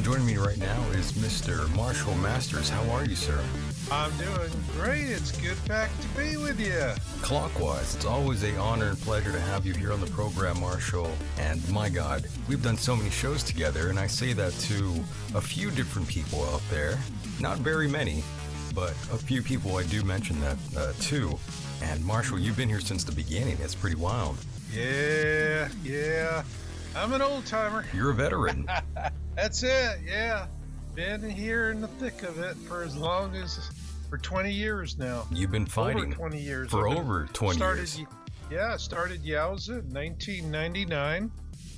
Joining me right now is Mr. Marshall Masters. How are you, sir? I'm doing great. It's good back to be with you. Clockwise, it's always an honor and pleasure to have you here on the program, Marshall. And my God, we've done so many shows together, and I say that to a few different people out there. Not very many, but a few people I do mention that to. And Marshall, you've been here since the beginning. It's pretty wild. Yeah. I'm an old timer. You're a veteran. That's it, yeah. Been here in the thick of it for 20 years now. You've been fighting over 20 years. For over 20 years. Yeah, started Yowza in 1999.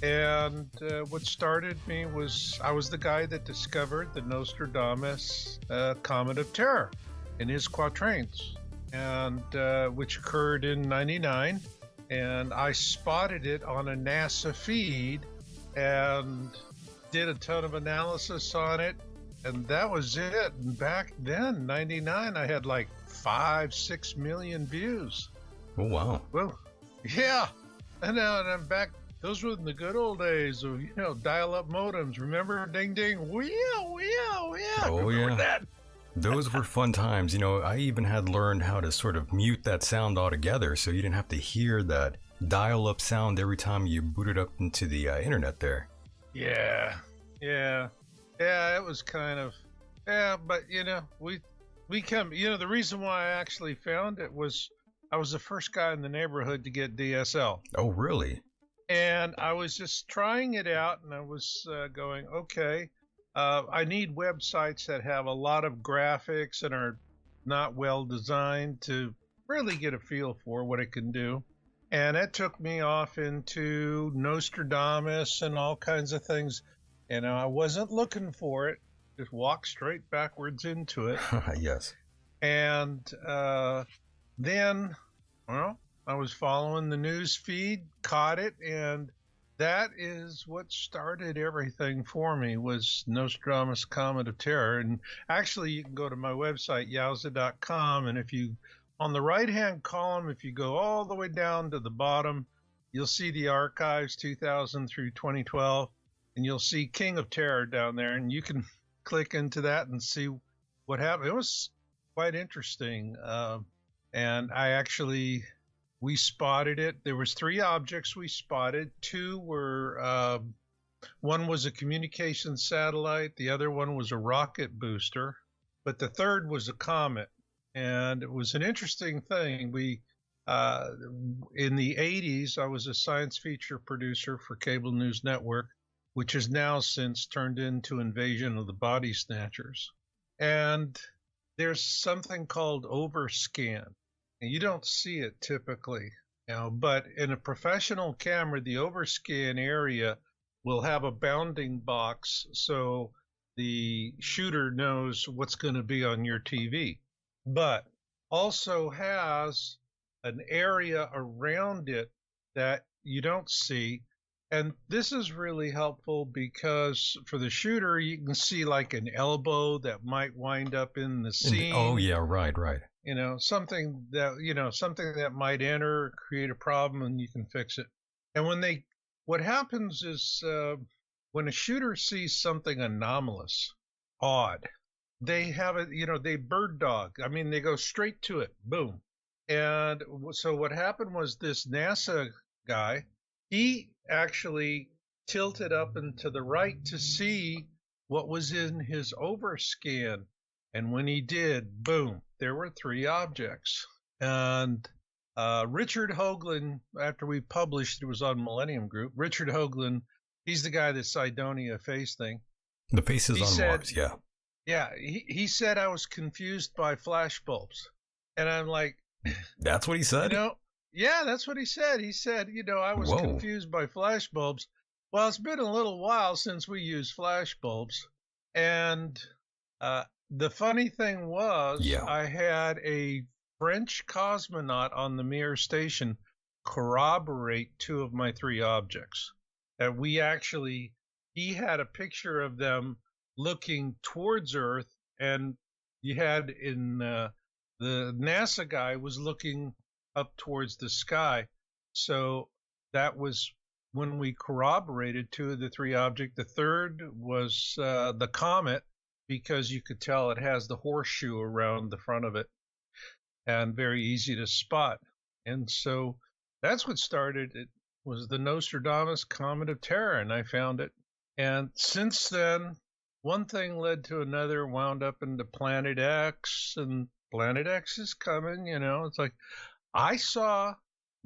And what started me was I was the guy that discovered the Nostradamus Comet of Terror in his quatrains, and which occurred in 99. And I spotted it on a NASA feed and did a ton of analysis on it, and that was it. And back then, 99, I had like 5-6 million views. Oh, wow. Well, yeah. And I'm back. Those were in the good old days of, dial-up modems. Remember? Ding, ding. Oh, yeah. That? Those were fun times. I even had learned how to sort of mute that sound altogether, so you didn't have to hear that dial-up sound every time you booted up into the internet there. Yeah, it was kind of, but we come, the reason why I actually found it was I was the first guy in the neighborhood to get DSL. Oh, really? And I was just trying it out, and I was going, okay, I need websites that have a lot of graphics and are not well designed to really get a feel for what it can do. And that took me off into Nostradamus and all kinds of things. And I wasn't looking for it, just walked straight backwards into it. Yes. And then, I was following the news feed, caught it, and that is what started everything for me, was Nostradamus Comet of Terror. And actually, you can go to my website, yowza.com, and if you, on the right-hand column, if you go all the way down to the bottom, you'll see the archives 2000 through 2012, and you'll see King of Terror down there, and you can click into that and see what happened. It was quite interesting, and we spotted it. There was 3 objects we spotted. 2 were, one was a communication satellite. The other one was a rocket booster. but the third was a comet. And it was an interesting thing. Uh, in the 80s, I was a science feature producer for Cable News Network, which has now since turned into Invasion of the Body Snatchers. And there's something called overscan. And you don't see it typically, but in a professional camera, the overscan area will have a bounding box so the shooter knows what's going to be on your TV, but also has an area around it that you don't see. And this is really helpful because for the shooter, you can see like an elbow that might wind up in the scene. Oh, yeah, right. Something that might enter, create a problem, and you can fix it. And what happens is when a shooter sees something anomalous, odd, they have it, they bird dog. I mean, they go straight to it, boom. And so what happened was this NASA guy, he actually tilted up and to the right to see what was in his overscan. And when he did, boom, there were 3 objects. And Richard Hoagland, after we published, it was on Millennium Group, Richard Hoagland, he's the guy that Cydonia face thing. The faces on Mars, yeah. Yeah, he said I was confused by flash bulbs. And I'm like... That's what he said? Yeah, that's what he said. He said, I was confused by flash bulbs. Well, it's been a little while since we used flash bulbs. And the funny thing was, I had a French cosmonaut on the Mir station corroborate 2 of my 3 objects. And he had a picture of them looking towards Earth, and you had the NASA guy was looking up towards the sky. So that was when we corroborated 2 of the 3 objects. The third was the comet, because you could tell it has the horseshoe around the front of it and very easy to spot. And so that's what started it, was the Nostradamus Comet of Terror, and I found it. And since then, one thing led to another, wound up into planetx, and planetx is coming, It's like I saw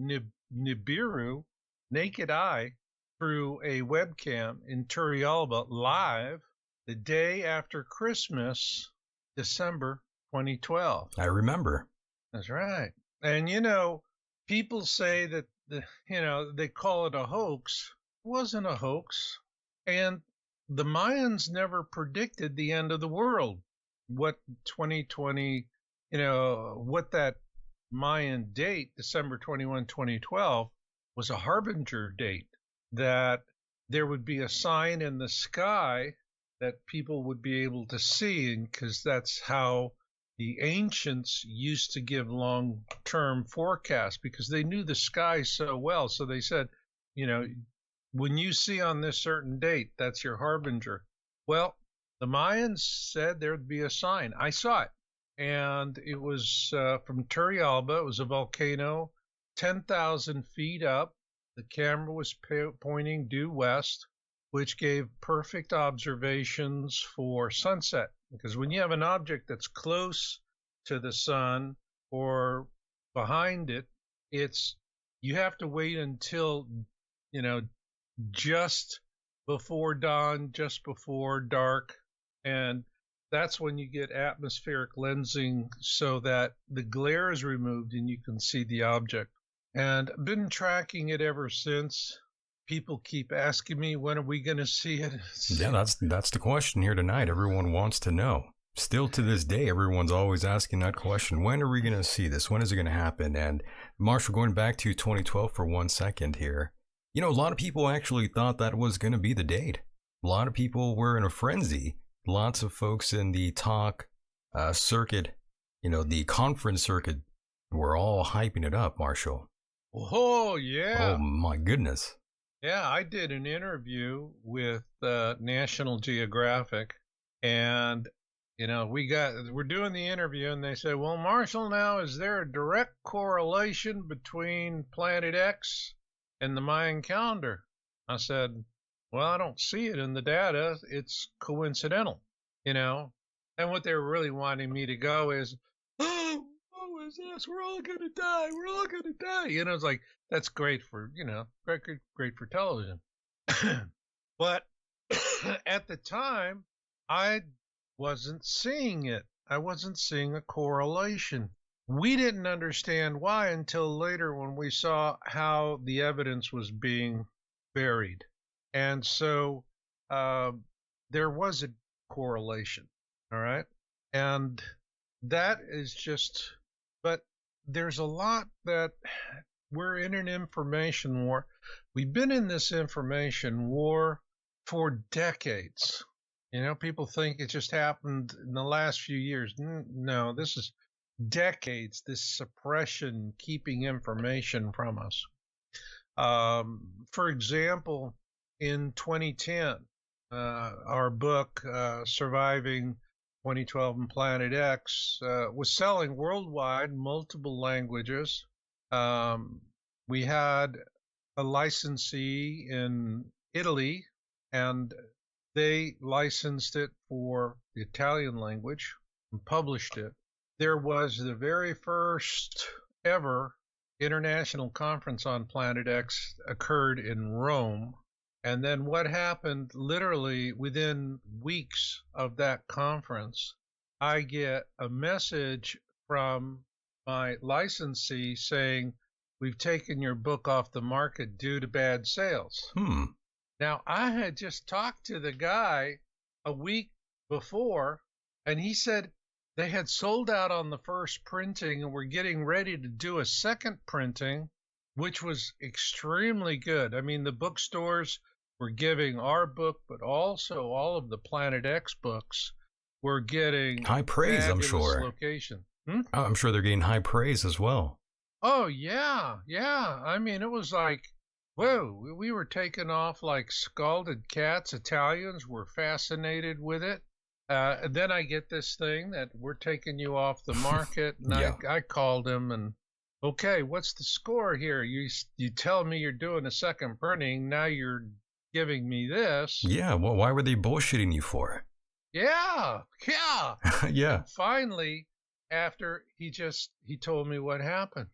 Nibiru naked eye through a webcam in Turrialba live the day after Christmas, December 2012. I remember. That's right. And, people say that, they call it a hoax. It wasn't a hoax. And the Mayans never predicted the end of the world. What 2020, what that Mayan date, December 21, 2012, was a harbinger date that there would be a sign in the sky that people would be able to see, because that's how the ancients used to give long-term forecasts, because they knew the sky so well. So they said, when you see on this certain date, that's your harbinger. Well, the Mayans said there would be a sign. I saw it. And it was from Turrialba. It was a volcano, 10,000 feet up. The camera was pointing due west, which gave perfect observations for sunset. Because when you have an object that's close to the sun or behind it, you have to wait until, just before dawn, just before dark. And that's when you get atmospheric lensing so that the glare is removed and you can see the object. And I've been tracking it ever since. People keep asking me, when are we going to see it? Yeah, that's the question here tonight. Everyone wants to know. Still to this day, everyone's always asking that question. When are we going to see this? When is it going to happen? And Marshall, going back to 2012 for 1 second here, a lot of people actually thought that was going to be the date. A lot of people were in a frenzy. Lots of folks in the talk circuit, the conference circuit, were all hyping it up, Marshall. Oh, yeah. Oh, my goodness. Yeah, I did an interview with National Geographic, and we're doing the interview, and they said, well, Marshall, now is there a direct correlation between planetx and the Mayan calendar? I said, well, I don't see it in the data. It's coincidental, And what they were really wanting me to go is, oh, what was this? We're all going to die. We're all going to die. It's like, that's great for, great for television. But at the time, I wasn't seeing it. I wasn't seeing a correlation. We didn't understand why until later when we saw how the evidence was being buried. And so there was a correlation. All right. And that is just, but there's a lot that we're in an information war. We've been in this information war for decades. People think it just happened in the last few years. No, this is decades, this suppression, keeping information from us. For example, in 2010, our book, Surviving 2012 and planetx, was selling worldwide, multiple languages. We had a licensee in Italy, and they licensed it for the Italian language and published it. There was the very first ever international conference on planetx occurred in Rome. And then what happened, literally within weeks of that conference, I get a message from my licensee saying, we've taken your book off the market due to bad sales. Now, I had just talked to the guy a week before, and he said they had sold out on the first printing and were getting ready to do a second printing, which was extremely good. I mean, the bookstores were giving our book, but also all of the planetx books were getting high praise, I'm sure. Location. I'm sure they're getting high praise as well. Oh, yeah. I mean, it was like, whoa, we were taken off like scalded cats. Italians were fascinated with it. And then I get this thing that we're taking you off the market. And yeah. I called him and, okay, what's the score here? You tell me you're doing a second printing. Now you're giving me this. Yeah, well, why were they bullshitting you for? Yeah. Yeah. And finally, after he told me what happened.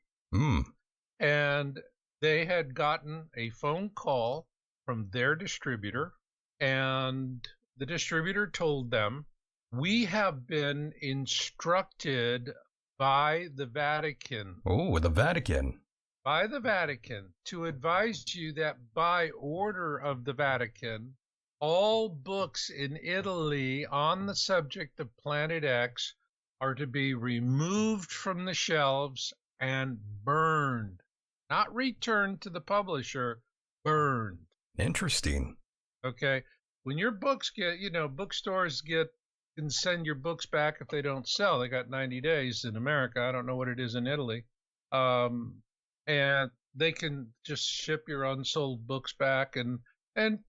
And they had gotten a phone call from their distributor, and the distributor told them, we have been instructed by the Vatican. Oh, the Vatican. By the Vatican to advise you that by order of the Vatican, all books in Italy on the subject of planetx are to be removed from the shelves and burned. Not returned to the publisher, burned. Interesting. Okay. When your books get, bookstores can send your books back if they don't sell. They got 90 days in America. I don't know what it is in Italy. And they can just ship your unsold books back, and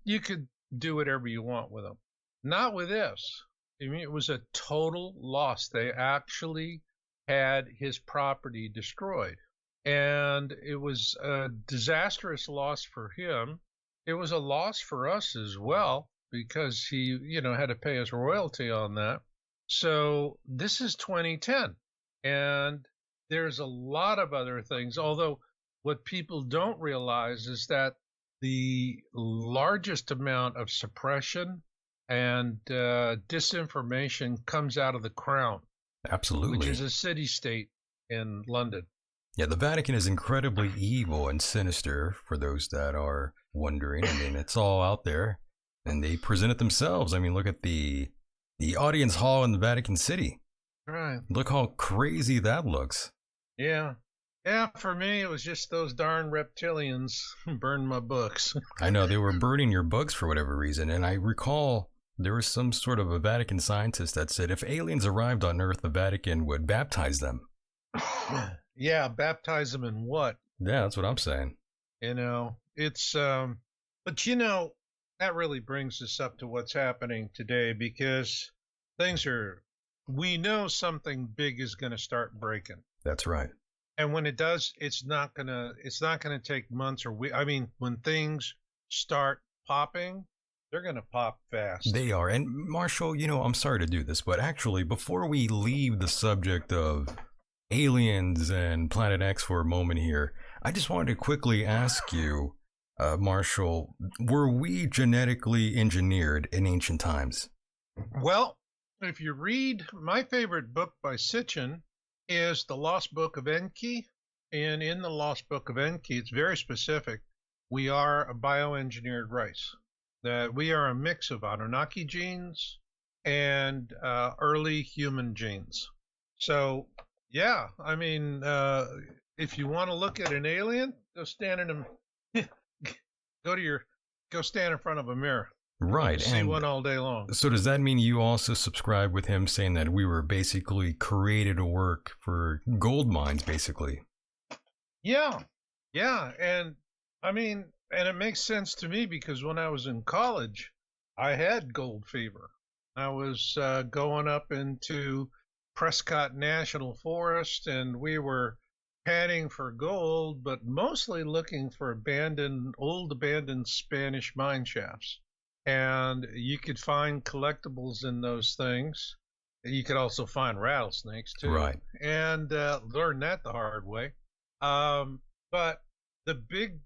you could do whatever you want with them. Not with this. I mean, it was a total loss. They actually had his property destroyed. And it was a disastrous loss for him. It was a loss for us as well, because he, had to pay us royalty on that. So this is 2010. And there's a lot of other things, although what people don't realize is that the largest amount of suppression and disinformation comes out of the Crown. Absolutely. Which is a city-state in London. Yeah, the Vatican is incredibly evil and sinister, for those that are wondering. I mean, it's all out there, and they present it themselves. I mean, look at the audience hall in the Vatican City. Right. Look how crazy that looks. Yeah. Yeah, for me, it was just those darn reptilians burned my books. I know, they were burning your books for whatever reason, and I recall there was some sort of a Vatican scientist that said if aliens arrived on Earth, the Vatican would baptize them. Yeah, baptize them in what? Yeah, that's what I'm saying. It's, but that really brings us up to what's happening today, because we know something big is going to start breaking. That's right. And when it does, it's not gonna take months or weeks. I mean, when things start popping, they're going to pop fast. They are. And Marshall, I'm sorry to do this, but actually, before we leave the subject of aliens and Planet X for a moment here, I just wanted to quickly ask you, Marshall, were we genetically engineered in ancient times? Well, if you read my favorite book by Sitchin is The Lost Book of Enki. And in The Lost Book of Enki, it's very specific. We are a bioengineered race, that we are a mix of Anunnaki genes and early human genes. So, yeah, I mean, if you want to look at an alien, go stand in a, go stand in front of a mirror. Right. See one all day long. So does that mean you also subscribe with him saying that we were basically created to work for gold mines, basically? Yeah. Yeah. And I mean, and it makes sense to me because when I was in college, I had gold fever. I was going up into Prescott National Forest and we were panning for gold, but mostly looking for old abandoned Spanish mine shafts. And you could find collectibles in those things. You could also find rattlesnakes too. Right. And learn that the hard way. But the big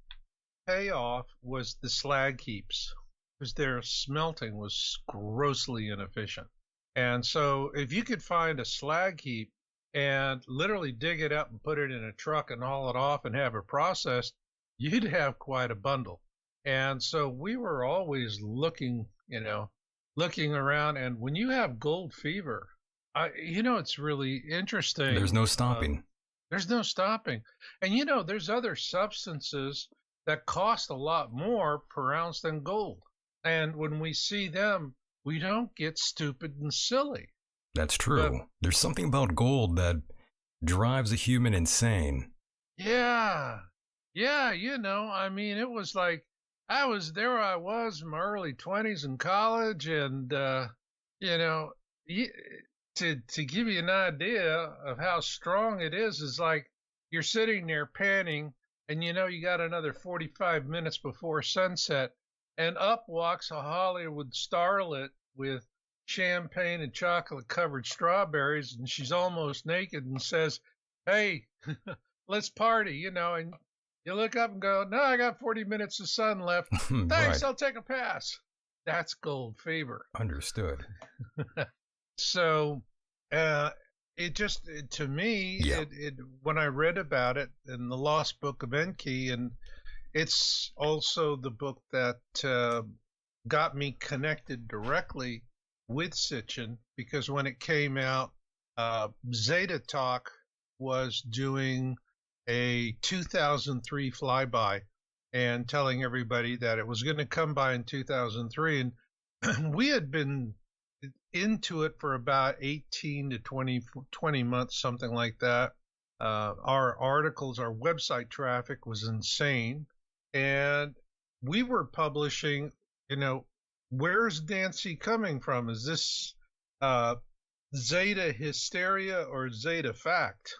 payoff was the slag heaps because their smelting was grossly inefficient. And so if you could find a slag heap and literally dig it up and put it in a truck and haul it off and have it processed, you'd have quite a bundle. And so we were always looking around. And when you have gold fever, it's really interesting. There's no stopping. There's no stopping. And, there's other substances that cost a lot more per ounce than gold. And when we see them, we don't get stupid and silly. That's true. But there's something about gold that drives a human insane. Yeah. Yeah. I mean, it was like, I was in my early 20s in college, and to give you an idea of how strong it is like you're sitting there panning, and you got another 45 minutes before sunset, and up walks a Hollywood starlet with champagne and chocolate covered strawberries, and she's almost naked and says, "Hey, let's party," and you look up and go, "No, I got 40 minutes of sun left. Thanks, right. I'll take a pass." That's gold fever. Understood. So, to me, yeah. when I read about it in The Lost Book of Enki, and it's also the book that got me connected directly with Sitchin, because when it came out, Zeta Talk was doing a 2003 flyby and telling everybody that it was going to come by in 2003. And we had been into it for about 18 to 20 months, something like that. Our articles, our website traffic was insane. And we were publishing, where's Nancy coming from? Is this Zeta hysteria or Zeta fact,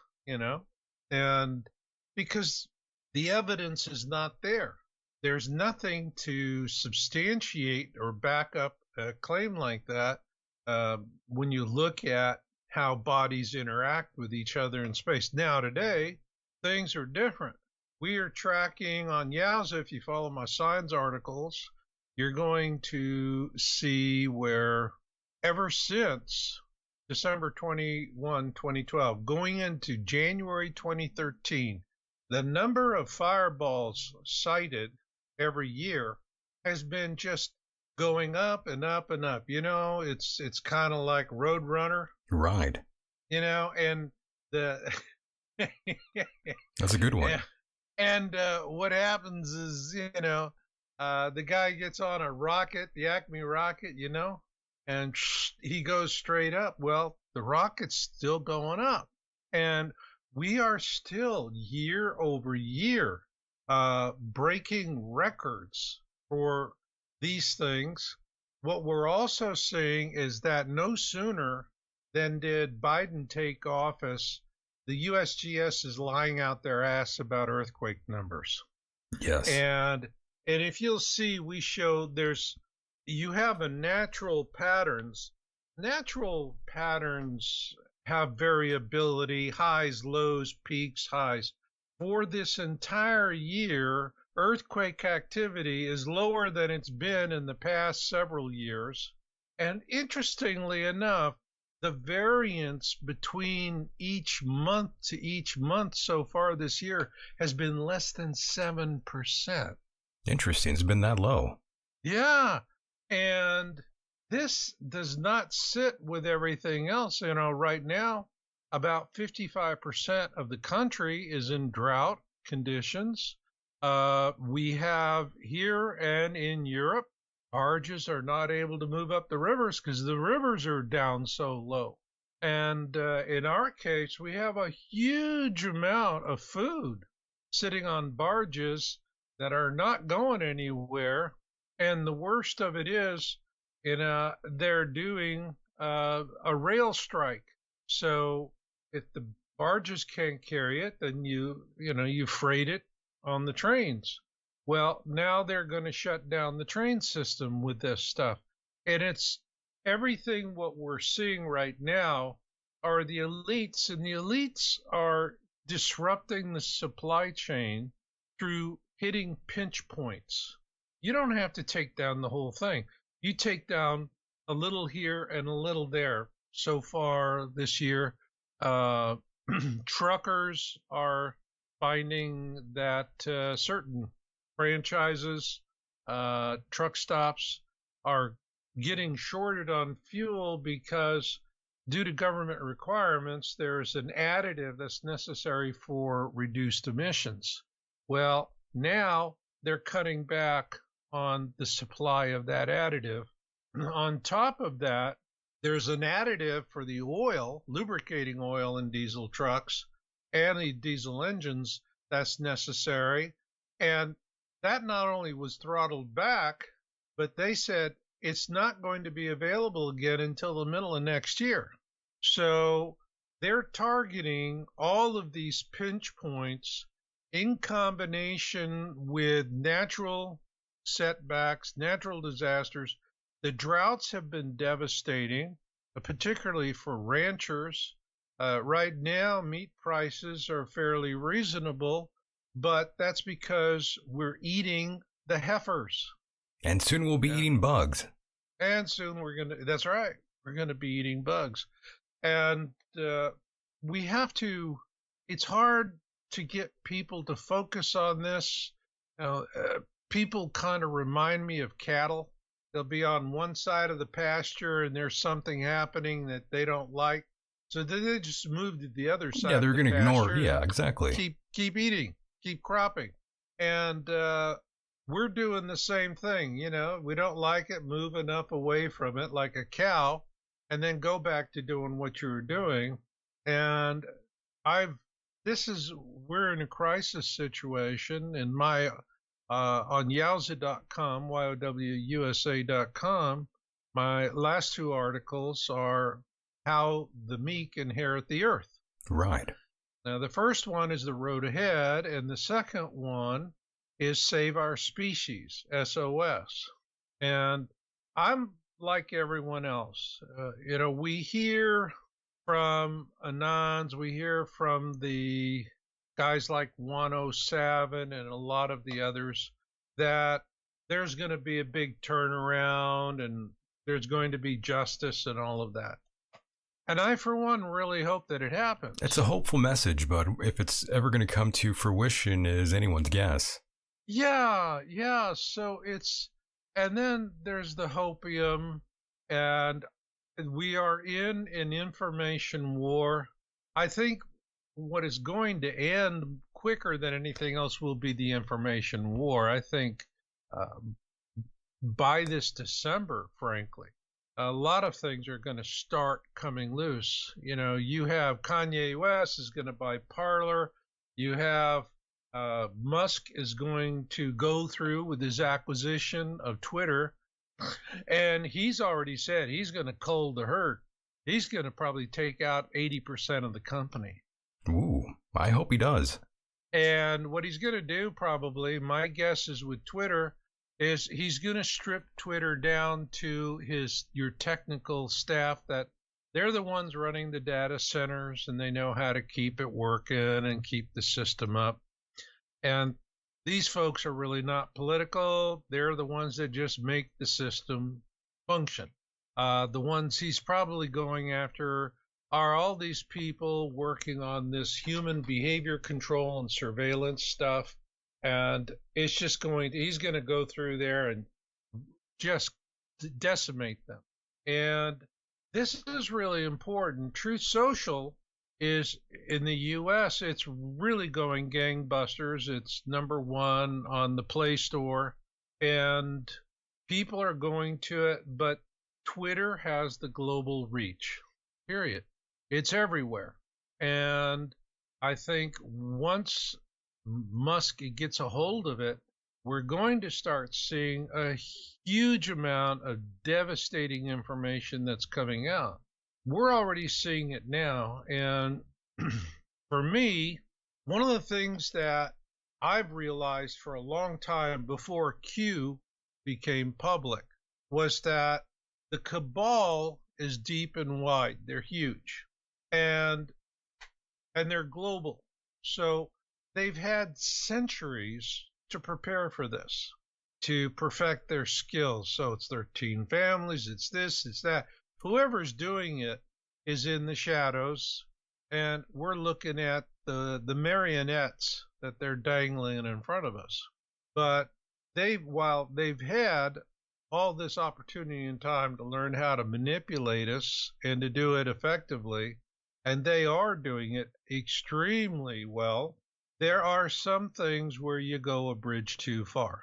And because the evidence is not there. There's nothing to substantiate or back up a claim like that when you look at how bodies interact with each other in space. Now, today, things are different. We are tracking on Yowza. If you follow my science articles, you're going to see where ever since December 21, 2012, going into January 2013, the number of fireballs sighted every year has been just going up and up and up. It's kind of like Roadrunner. Right. And the that's a good one. And what happens is, the guy gets on a rocket, the Acme rocket, and he goes straight up. Well, the rocket's still going up. And we are still year over year breaking records for these things. What we're also seeing is that no sooner than did Biden take office, the USGS is lying out their ass about earthquake numbers. Yes. And if you'll see, we show there's you have a natural patterns. Natural patterns have variability, highs, lows, peaks, highs. For this entire year, earthquake activity is lower than it's been in the past several years. And interestingly enough, the variance between each month to each month so far this year has been less than 7%. Interesting. It's been that low. Yeah. And this does not sit with everything else. Right now, about 55% of the country is in drought conditions. We have here and in Europe, barges are not able to move up the rivers because the rivers are down so low. And in our case, we have a huge amount of food sitting on barges that are not going anywhere. And the worst of it is, they're doing a rail strike. So if the barges can't carry it, then you freight it on the trains. Well, now they're going to shut down the train system with this stuff. And it's everything what we're seeing right now are the elites, and the elites are disrupting the supply chain through hitting pinch points. You don't have to take down the whole thing. You take down a little here and a little there. So far this year, truckers are finding that certain franchises, truck stops are getting shorted on fuel because due to government requirements, there's an additive that's necessary for reduced emissions. Well, now they're cutting back on the supply of that additive. On top of that, there's an additive for the oil, lubricating oil in diesel trucks and the diesel engines that's necessary. And that not only was throttled back, but they said it's not going to be available again until the middle of next year. So they're targeting all of these pinch points in combination with natural setbacks, natural disasters. The droughts have been devastating, particularly for ranchers. Right now, meat prices are fairly reasonable, but that's because we're eating the heifers. And soon we'll be eating bugs. And soon that's right, we're going to be eating bugs. And we have to, it's hard to get people to focus on this. People kind of remind me of cattle. They'll be on one side of the pasture and there's something happening that they don't like. So then they just move to the other side. Yeah, they're going to ignore. Yeah, exactly. Keep eating, keep cropping. And we're doing the same thing. We don't like it, move enough away from it like a cow, and then go back to doing what you were doing. And we're in a crisis situation. In my on Yowza.com, YOWUSA.com, my last two articles are how the meek inherit the earth. Right. Now, the first one is the road ahead, and the second one is save our species, S.O.S. And I'm like everyone else. We hear from Anons, we hear from the guys like 107 and a lot of the others that there's going to be a big turnaround and there's going to be justice and all of that. And I, for one, really hope that it happens. It's a hopeful message, but if it's ever going to come to fruition is anyone's guess. Yeah. So and then there's the hopium, and we are in an information war. I think what is going to end quicker than anything else will be the information war. I think by this December, frankly, a lot of things are going to start coming loose. You have Kanye West is going to buy Parler. You have Musk is going to go through with his acquisition of Twitter. And he's already said he's going to cull the herd. He's going to probably take out 80% of the company. Ooh, I hope he does. And what he's going to do, probably, my guess is with Twitter, is he's going to strip Twitter down to your technical staff that they're the ones running the data centers and they know how to keep it working and keep the system up. And these folks are really not political. They're the ones that just make the system function. The ones he's probably going after are all these people working on this human behavior control and surveillance stuff. And it's just he's going to go through there and just decimate them. And this is really important. Truth Social is in the US, it's really going gangbusters. It's number one on the Play Store, and people are going to it, but Twitter has the global reach, period. It's everywhere. And I think once Musk gets a hold of it, we're going to start seeing a huge amount of devastating information that's coming out. We're already seeing it now. And for me, one of the things that I've realized for a long time before Q became public was that the cabal is deep and wide. They're huge. And they're global. So they've had centuries to prepare for this, to perfect their skills. So it's 13 families, it's this, it's that. Whoever's doing it is in the shadows, and we're looking at the marionettes that they're dangling in front of us. But while they've had all this opportunity and time to learn how to manipulate us and to do it effectively, and they are doing it extremely well, there are some things where you go a bridge too far.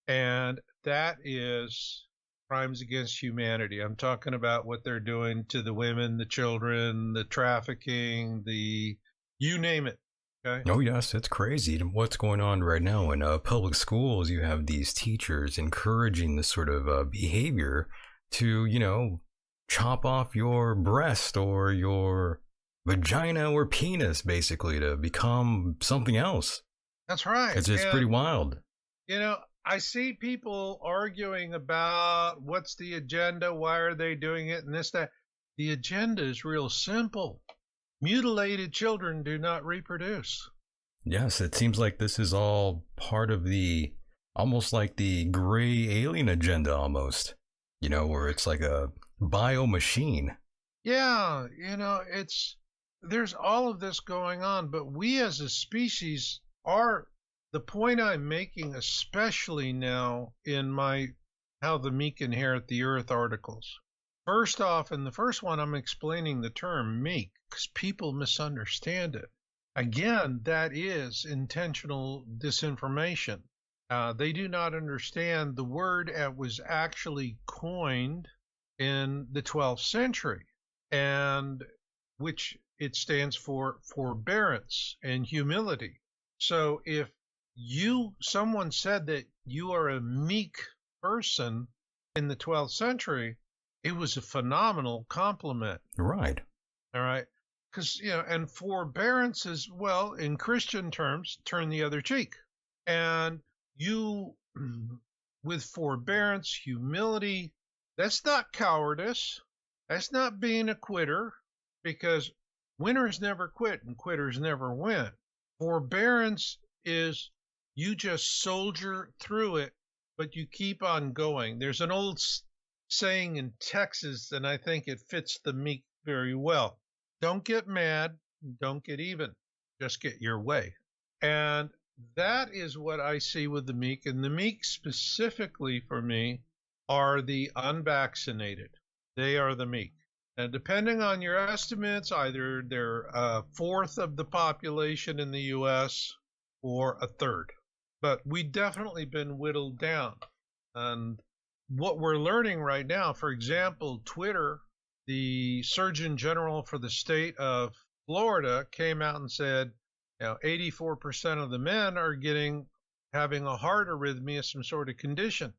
And that is crimes against humanity. I'm talking about what they're doing to the women, the children, the trafficking, you name it. Okay? Oh, yes, it's crazy. What's going on right now in public schools? You have these teachers encouraging this sort of behavior to, chop off your breast or your vagina or penis, basically, to become something else. That's right. It's pretty wild. I see people arguing about what's the agenda, why are they doing it, and this, that. The agenda is real simple. Mutilated children do not reproduce. Yes, it seems like this is all part of almost like the gray alien agenda almost, where it's like a bio machine. Yeah, there's all of this going on, but we as a species are, the point I'm making, especially now in my How the Meek Inherit the Earth articles. First off, in the first one, I'm explaining the term meek because people misunderstand it. Again, that is intentional disinformation. They do not understand the word was actually coined in the 12th century, and which it stands for forbearance and humility. So if someone said that you are a meek person in the 12th century, it was a phenomenal compliment. Right. All right. Because, and forbearance is, well, in Christian terms, turn the other cheek. And with forbearance, humility, that's not cowardice. That's not being a quitter, because winners never quit and quitters never win. Forbearance is you just soldier through it, but you keep on going. There's an old saying in Texas, and I think it fits the meek very well. Don't get mad, don't get even, just get your way. And that is what I see with the meek. And the meek specifically for me are the unvaccinated. They are the meek. And depending on your estimates, either they're a fourth of the population in the U.S. or a third. But we've definitely been whittled down. And what we're learning right now, for example, Twitter, the Surgeon General for the state of Florida came out and said, 84% of the men are having a heart arrhythmia, some sort of condition.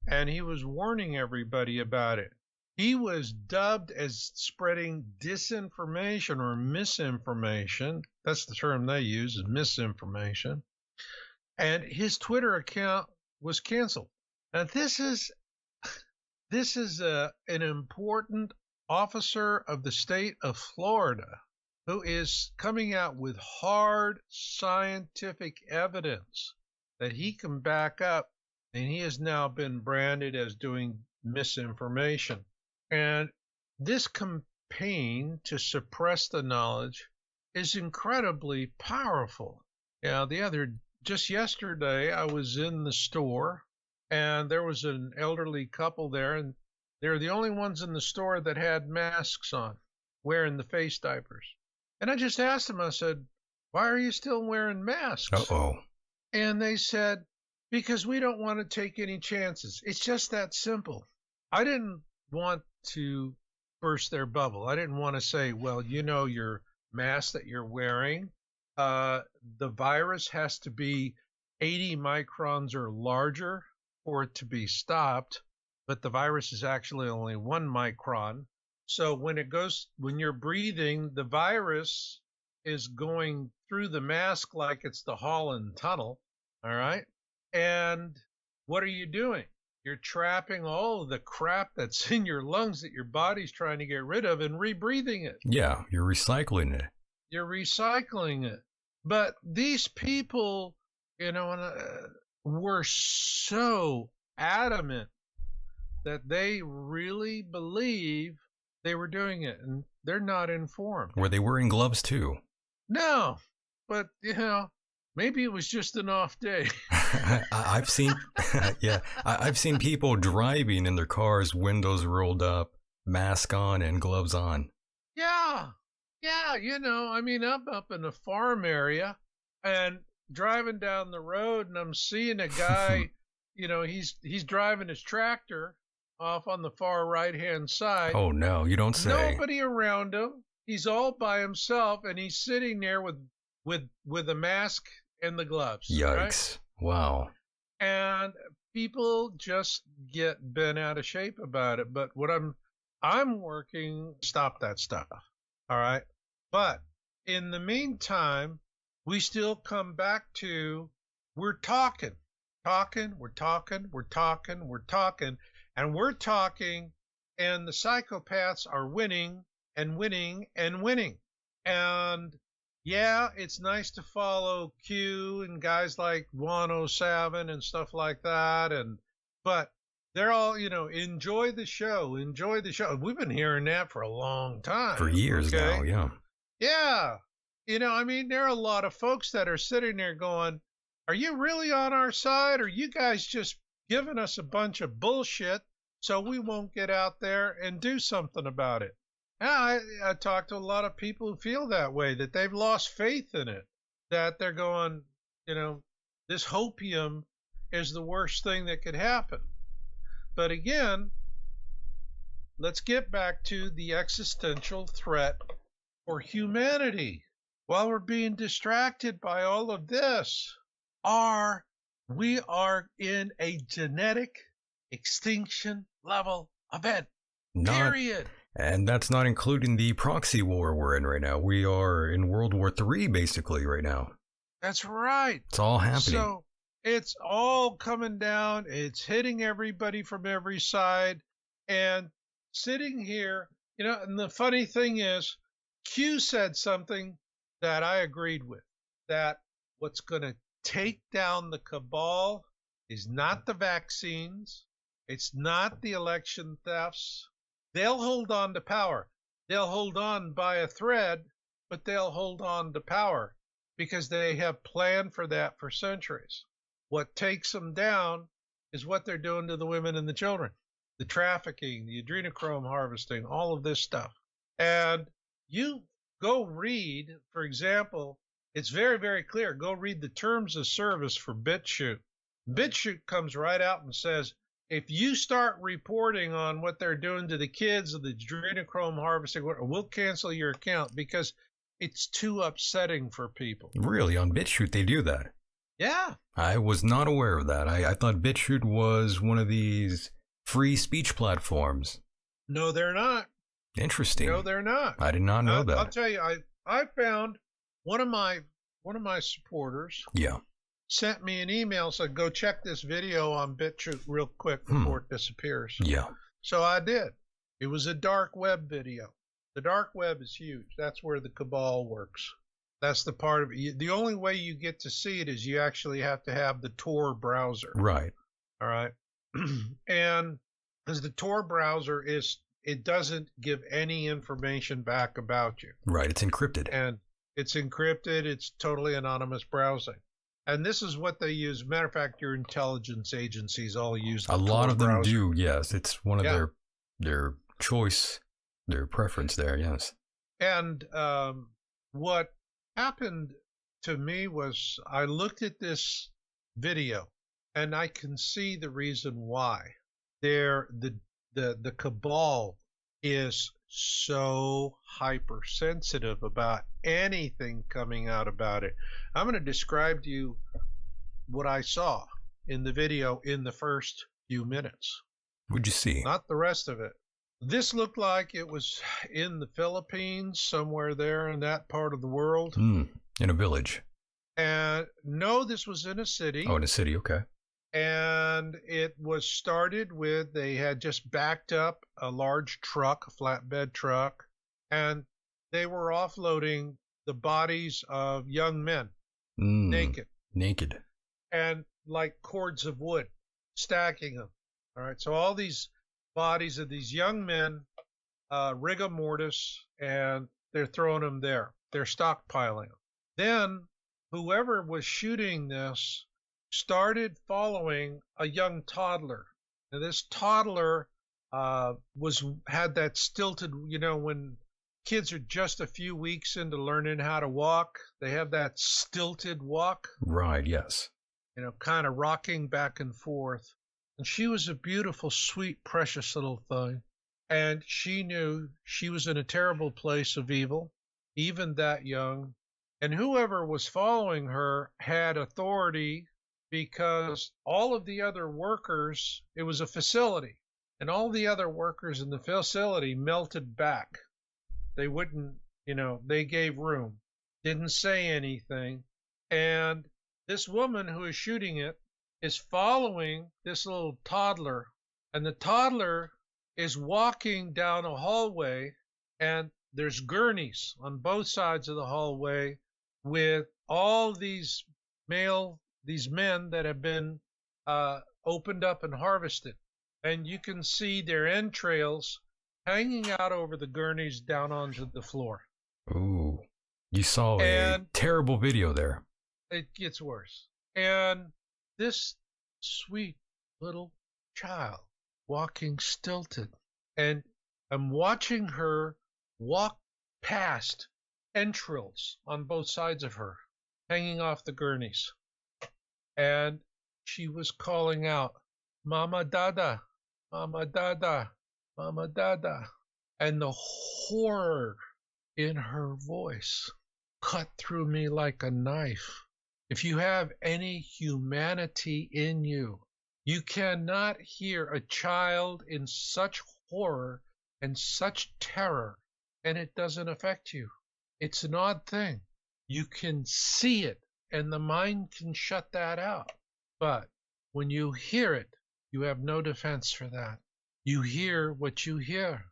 And he was warning everybody about it. He was dubbed as spreading disinformation or misinformation. That's the term they use, is misinformation. And his Twitter account was canceled. Now this is an important officer of the state of Florida who is coming out with hard scientific evidence that he can back up, and he has now been branded as doing misinformation. And this campaign to suppress the knowledge is incredibly powerful. Yeah, just yesterday, I was in the store, and there was an elderly couple there, and they're the only ones in the store that had masks on, wearing the face diapers. And I just asked them, I said, why are you still wearing masks? Uh-oh. And they said, because we don't want to take any chances. It's just that simple. I didn't want to burst their bubble. I didn't want to say, well, your mask that you're wearing, the virus has to be 80 microns or larger for it to be stopped, but the virus is actually only 1 micron. So when you're breathing, the virus is going through the mask like it's the Holland Tunnel, all right? And what are you doing? You're trapping all of the crap that's in your lungs that your body's trying to get rid of and rebreathing it. Yeah, you're recycling it. You're recycling it. But these people, were so adamant that they really believe they were doing it, and they're not informed. Were they wearing gloves too? No, but maybe it was just an off day. I've seen, I've seen people driving in their cars, windows rolled up, mask on, and gloves on. Yeah, I'm up in a farm area and driving down the road, and I'm seeing a guy, he's driving his tractor off on the far right-hand side. Oh, no, you don't say. Nobody around him. He's all by himself, and he's sitting there with a mask and the gloves. Yikes. Right? Wow. And people just get bent out of shape about it. But what I'm working to stop that stuff. All right. But in the meantime, we still come back to we're talking, and we're talking, and the psychopaths are winning and winning and winning. And yeah, it's nice to follow Q and guys like 107 and stuff like that. But they're all, enjoy the show. We've been hearing that for a long time. For years now, yeah. Yeah. There are a lot of folks that are sitting there going, are you really on our side? Or are you guys just giving us a bunch of bullshit so we won't get out there and do something about it? I talk to a lot of people who feel that way, that they've lost faith in it, that they're going, this hopium is the worst thing that could happen. But again, let's get back to the existential threat for humanity. While we're being distracted by all of this, we are in a genetic extinction level event. Period. And that's not including the proxy war we're in right now. We are in World War III, basically, right now. That's right. It's all happening. So it's all coming down. It's hitting everybody from every side. And sitting here, and the funny thing is, Q said something that I agreed with, that what's going to take down the cabal is not the vaccines. It's not the election thefts. They'll hold on to power. They'll hold on by a thread, but they'll hold on to power because they have planned for that for centuries. What takes them down is what they're doing to the women and the children, the trafficking, the adrenochrome harvesting, all of this stuff. And you go read, for example, it's very, very clear. Go read the terms of service for BitChute. BitChute comes right out and says, if you start reporting on what they're doing to the kids of the adrenochrome harvesting, we'll cancel your account because it's too upsetting for people. Really? On BitChute, they do that? Yeah. I was not aware of that. I thought BitChute was one of these free speech platforms. No, they're not. Interesting. No, they're not. I did not know that. I'll tell you, I found one of my supporters. Yeah. sent me an email, said, go check this video on BitChute real quick before it disappears. Yeah. So I did. It was a dark web video. The dark web is huge. That's where the cabal works. That's the part of it. The only way you get to see it is you actually have to have the Tor browser. Right. All right. And because the Tor browser it doesn't give any information back about you. Right. It's encrypted. And it's encrypted. It's totally anonymous browsing. And this is what they use. Matter of fact, your intelligence agencies all use the A lot Tor of them browser. do, yes. It's one of their choice, their preference there, yes. And what happened to me was I looked at this video and I can see the reason why. The cabal is so hypersensitive about anything coming out about it. I'm going to describe to you what I saw in the video in the first few minutes. What'd you see? Not the rest of it. This looked like it was in the Philippines, somewhere there in that part of the world. In a village. And no, this was in a city. Oh, in a city, okay. And it was started with, they had just backed up a large truck, a flatbed truck, and they were offloading the bodies of young men, naked. Naked. And like cords of wood, stacking them. All right, so all these bodies of these young men, rigor mortis, and they're throwing them there. They're stockpiling them. Then whoever was shooting this started following a young toddler. Now this toddler had that stilted, when kids are just a few weeks into learning how to walk, they have that stilted walk. Right, yes. Kind of rocking back and forth. And she was a beautiful, sweet, precious little thing. And she knew she was in a terrible place of evil, even that young. And whoever was following her had authority because all of the other workers, it was a facility, and all the other workers in the facility melted back. They wouldn't, they gave room, didn't say anything. And this woman who is shooting it is following this little toddler, and the toddler is walking down a hallway, and there's gurneys on both sides of the hallway with all these men that have been opened up and harvested, and you can see their entrails hanging out over the gurneys down onto the floor. Ooh, you saw a terrible video there. It gets worse. And this sweet little child walking stilted, and I'm watching her walk past entrails on both sides of her, hanging off the gurneys. And she was calling out, Mama Dada, Mama Dada, Mama Dada. And the horror in her voice cut through me like a knife. If you have any humanity in you, you cannot hear a child in such horror and such terror, and it doesn't affect you. It's an odd thing. You can see it, and the mind can shut that out. But when you hear it, you have no defense for that. You hear what you hear.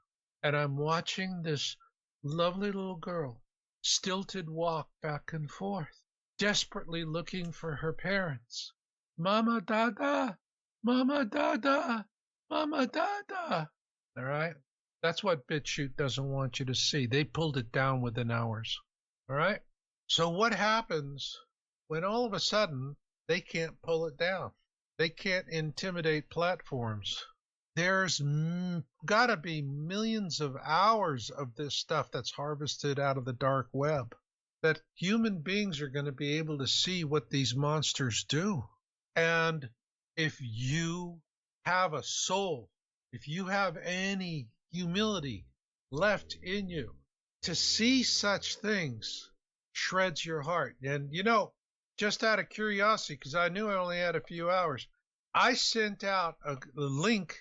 And I'm watching this lovely little girl stilted walk back and forth, desperately looking for her parents. Mama Dada, Mama Dada, Mama Dada. All right? That's what BitChute doesn't want you to see. They pulled it down within hours. All right? So what happens when all of a sudden they can't pull it down? They can't intimidate platforms. There's got to be millions of hours of this stuff that's harvested out of the dark web, that human beings are going to be able to see what these monsters do. And if you have a soul, if you have any humility left in you, to see such things shreds your heart. And, just out of curiosity, because I knew I only had a few hours, I sent out a link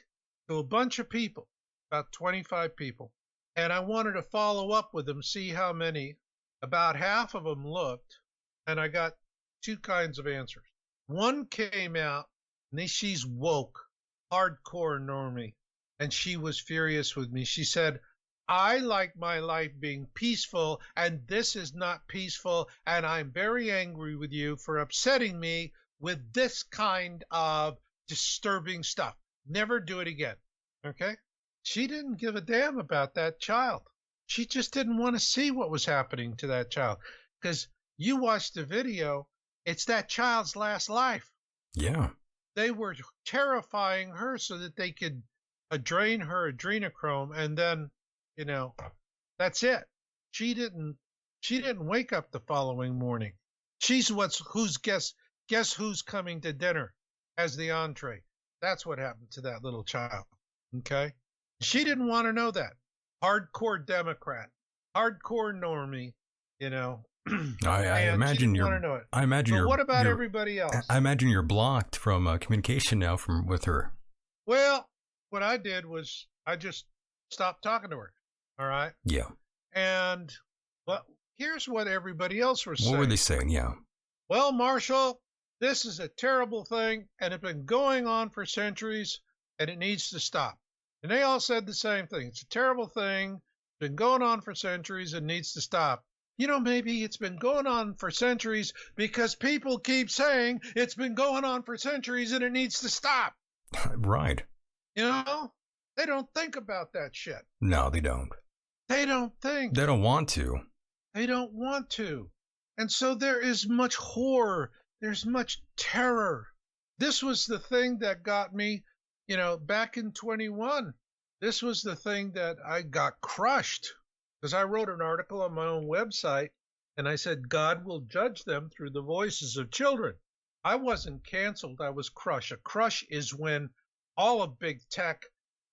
to a bunch of people, about 25 people, and I wanted to follow up with them, see how many. About half of them looked, and I got two kinds of answers. One came out, and she's woke, hardcore normie, and she was furious with me. She said, I like my life being peaceful, and this is not peaceful, and I'm very angry with you for upsetting me with this kind of disturbing stuff. Never do it again. Okay? She didn't give a damn about that child. She just didn't want to see what was happening to that child. Because you watched the video, it's that child's last life. Yeah. They were terrifying her so that they could drain her adrenochrome, and then, that's it. She didn't wake up the following morning. She's guess who's coming to dinner as the entree. That's what happened to that little child. Okay? She didn't want to know that. Hardcore Democrat, hardcore normie, I imagine you're. Know it. I imagine you're. What about everybody else? I imagine you're blocked from communication now with her. Well, what I did was I just stopped talking to her. All right. Yeah. And here's what everybody else was saying. What were they saying? Yeah. Well, Marshall, this is a terrible thing, and it's been going on for centuries, and it needs to stop. And they all said the same thing. It's a terrible thing. It's been going on for centuries and needs to stop. Maybe it's been going on for centuries because people keep saying it's been going on for centuries and it needs to stop. Right. They don't think about that shit. No, they don't. They don't think. They don't want to. They don't want to. And so there is much horror. There's much terror. This was the thing that got me, back in 21. This was the thing that I got crushed. Because I wrote an article on my own website, and I said, God will judge them through the voices of children. I wasn't canceled. I was crushed. A crush is when all of big tech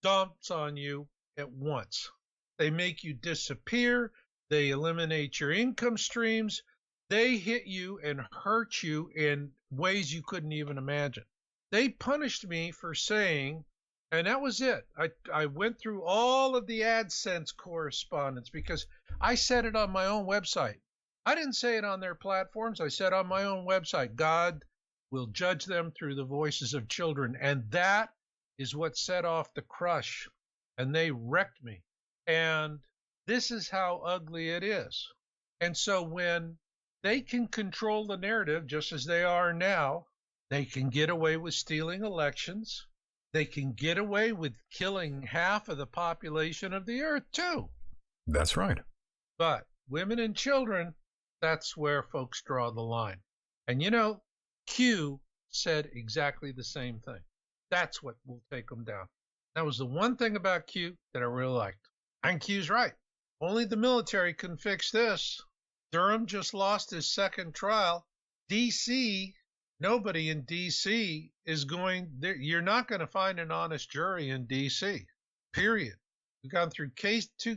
dumps on you at once. They make you disappear. They eliminate your income streams. They hit you and hurt you in ways you couldn't even imagine. They punished me for saying, and that was it. I went through all of the AdSense correspondence because I said it on my own website. I didn't say it on their platforms. I said on my own website, God will judge them through the voices of children. And that is what set off the crush. And they wrecked me. And this is how ugly it is. And so when they can control the narrative, just as they are now, they can get away with stealing elections. They can get away with killing half of the population of the earth, too. That's right. But women and children, that's where folks draw the line. And Q said exactly the same thing. That's what will take them down. That was the one thing about Q that I really liked. And Q's right. Only the military can fix this. Durham just lost his second trial. D.C., nobody in D.C. is you're not going to find an honest jury in D.C., period. We've gone through case 2.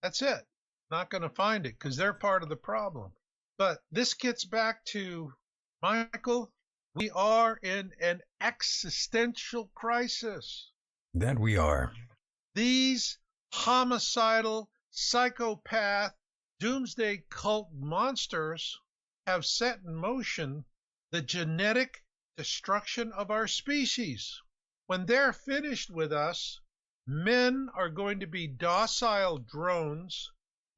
That's it. Not going to find it because they're part of the problem. But this gets back to, Michael, we are in an existential crisis. That we are. These homicidal, psychopath, doomsday cult monsters have set in motion the genetic destruction of our species. When they're finished with us, men are going to be docile drones.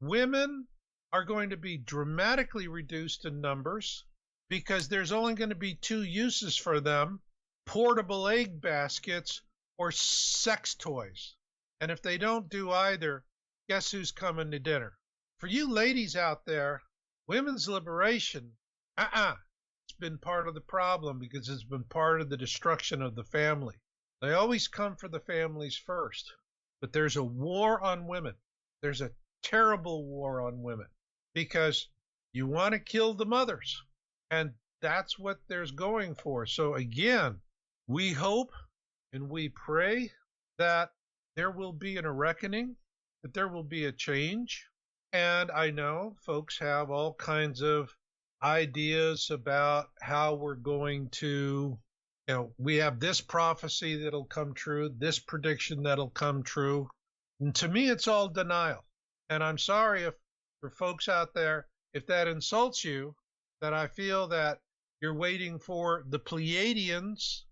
Women are going to be dramatically reduced in numbers because there's only going to be 2 uses for them: portable egg baskets or sex toys. And if they don't do either, guess who's coming to dinner? For you ladies out there, women's liberation, it's been part of the problem because it's been part of the destruction of the family. They always come for the families first. But there's a war on women. There's a terrible war on women because you want to kill the mothers. And that's what there's going for. So again, we hope and we pray that there will be a reckoning, that there will be a change. And I know folks have all kinds of ideas about how we're going to, we have this prophecy that'll come true, this prediction that'll come true. And to me, it's all denial. And I'm sorry for folks out there, if that insults you, that I feel that You're waiting for the Pleiadians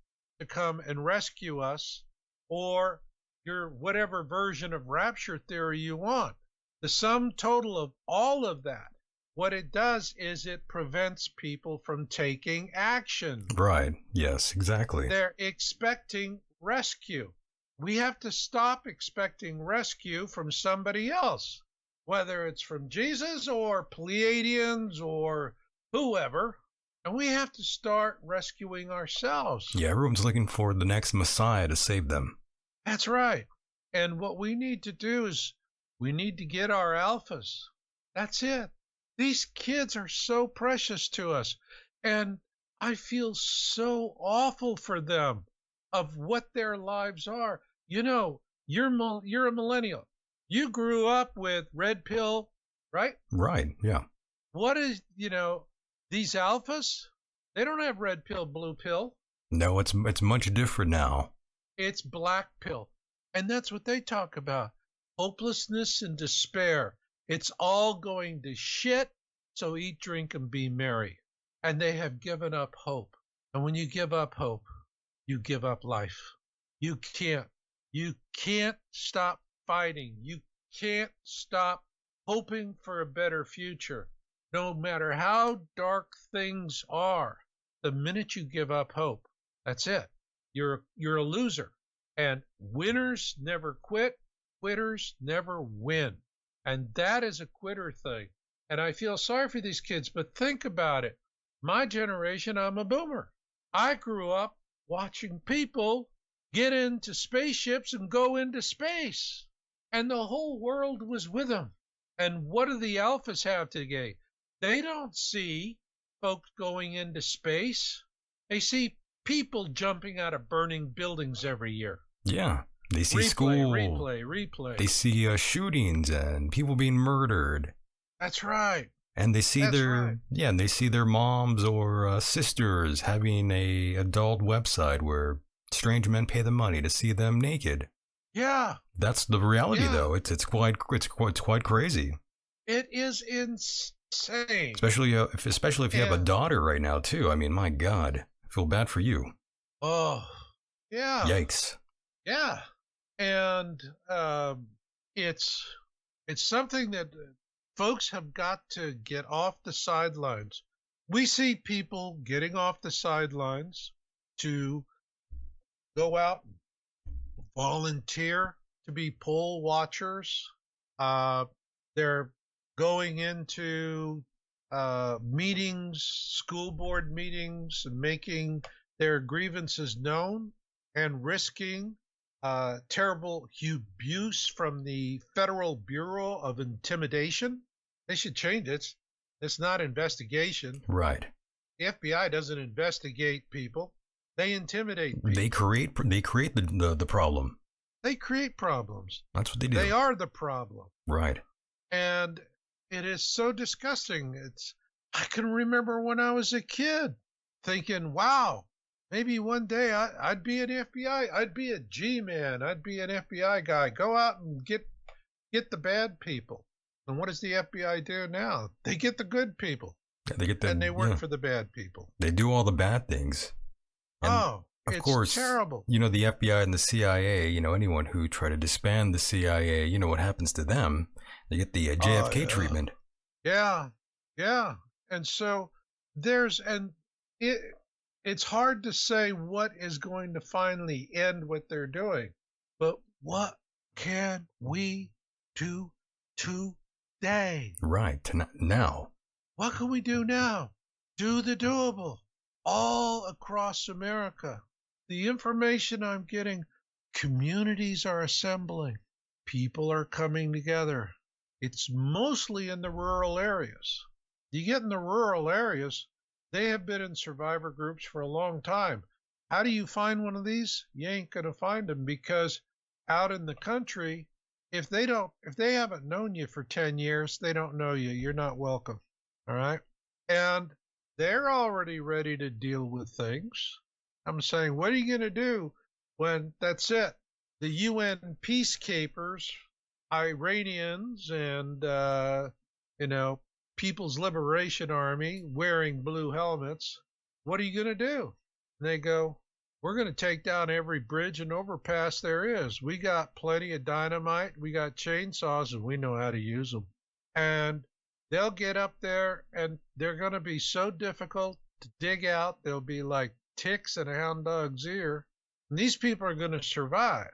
to come and rescue us, or your whatever version of rapture theory you want. The sum total of all of that, what it does is it prevents people from taking action. Right. Yes, exactly. They're expecting rescue. We have to stop expecting rescue from somebody else, whether it's from Jesus or Pleiadians or whoever. And we have to start rescuing ourselves. Yeah, everyone's looking for the next Messiah to save them. That's right. And what we need to do is we need to get our alphas. That's it. These kids are so precious to us. And I feel so awful for them of what their lives are. You know, you're a millennial. You grew up with red pill, right? Right, yeah. What is, these alphas, they don't have red pill, blue pill. No, it's much different now. It's black pill. And that's what they talk about. Hopelessness and despair. It's all going to shit, so eat, drink, and be merry. And they have given up hope. And when you give up hope, you give up life. You can't stop fighting. You can't stop hoping for a better future. No matter how dark things are, the minute you give up hope, that's it. You're a loser. And winners never quit. Quitters never win. And that is a quitter thing. And I feel sorry for these kids, but think about it. My generation, I'm a boomer. I grew up watching people get into spaceships and go into space. And the whole world was with them. And what do the alphas have today? They don't see folks going into space. They see people jumping out of burning buildings every year. Yeah. They see replay. They see shootings and people being murdered. That's right. And they see and they see their moms or sisters having a adult website where strange men pay them money to see them naked. Yeah. That's the reality, though. It's quite crazy. It is insane. Especially if you have a daughter right now too. I mean, my God, I feel bad for you. Oh, yeah. Yikes. Yeah. And it's something that folks have got to get off the sidelines. We see people getting off the sidelines to go out and volunteer to be poll watchers. They're going into meetings, school board meetings, and making their grievances known and risking terrible abuse from the Federal Bureau of Intimidation. They should change it. It's not investigation. Right. The FBI doesn't investigate people. They intimidate people. They create the problem. They create problems. That's what they do. They are the problem. Right. And it is so disgusting. I can remember when I was a kid thinking, wow, maybe one day I'd be an FBI. I'd be a G-man. I'd be an FBI guy. Go out and get the bad people. And what does the FBI do now? They get the good people. Yeah, and they work for the bad people. They do all the bad things. And of course, terrible. The FBI and the CIA, anyone who try to disband the CIA, you know what happens to them. They get the JFK treatment. Yeah. And so it's hard to say what is going to finally end what they're doing. But what can we do today? Right, now. What can we do now? Do the doable. All across America. The information I'm getting, communities are assembling. People are coming together. It's mostly in the rural areas. You get in the rural areas, they have been in survivor groups for a long time. How do you find one of these? You ain't going to find them, because out in the country, if they haven't known you for 10 years, they don't know you. You're not welcome. All right? And they're already ready to deal with things. I'm saying, what are you going to do when that's it? The UN peacekeepers, Iranians, and, People's Liberation Army wearing blue helmets, what are you going to do? And they go, we're going to take down every bridge and overpass there is. We got plenty of dynamite. We got chainsaws, and we know how to use them. And they'll get up there, and they're going to be so difficult to dig out. They'll be like ticks in a hound dog's ear. And these people are going to survive.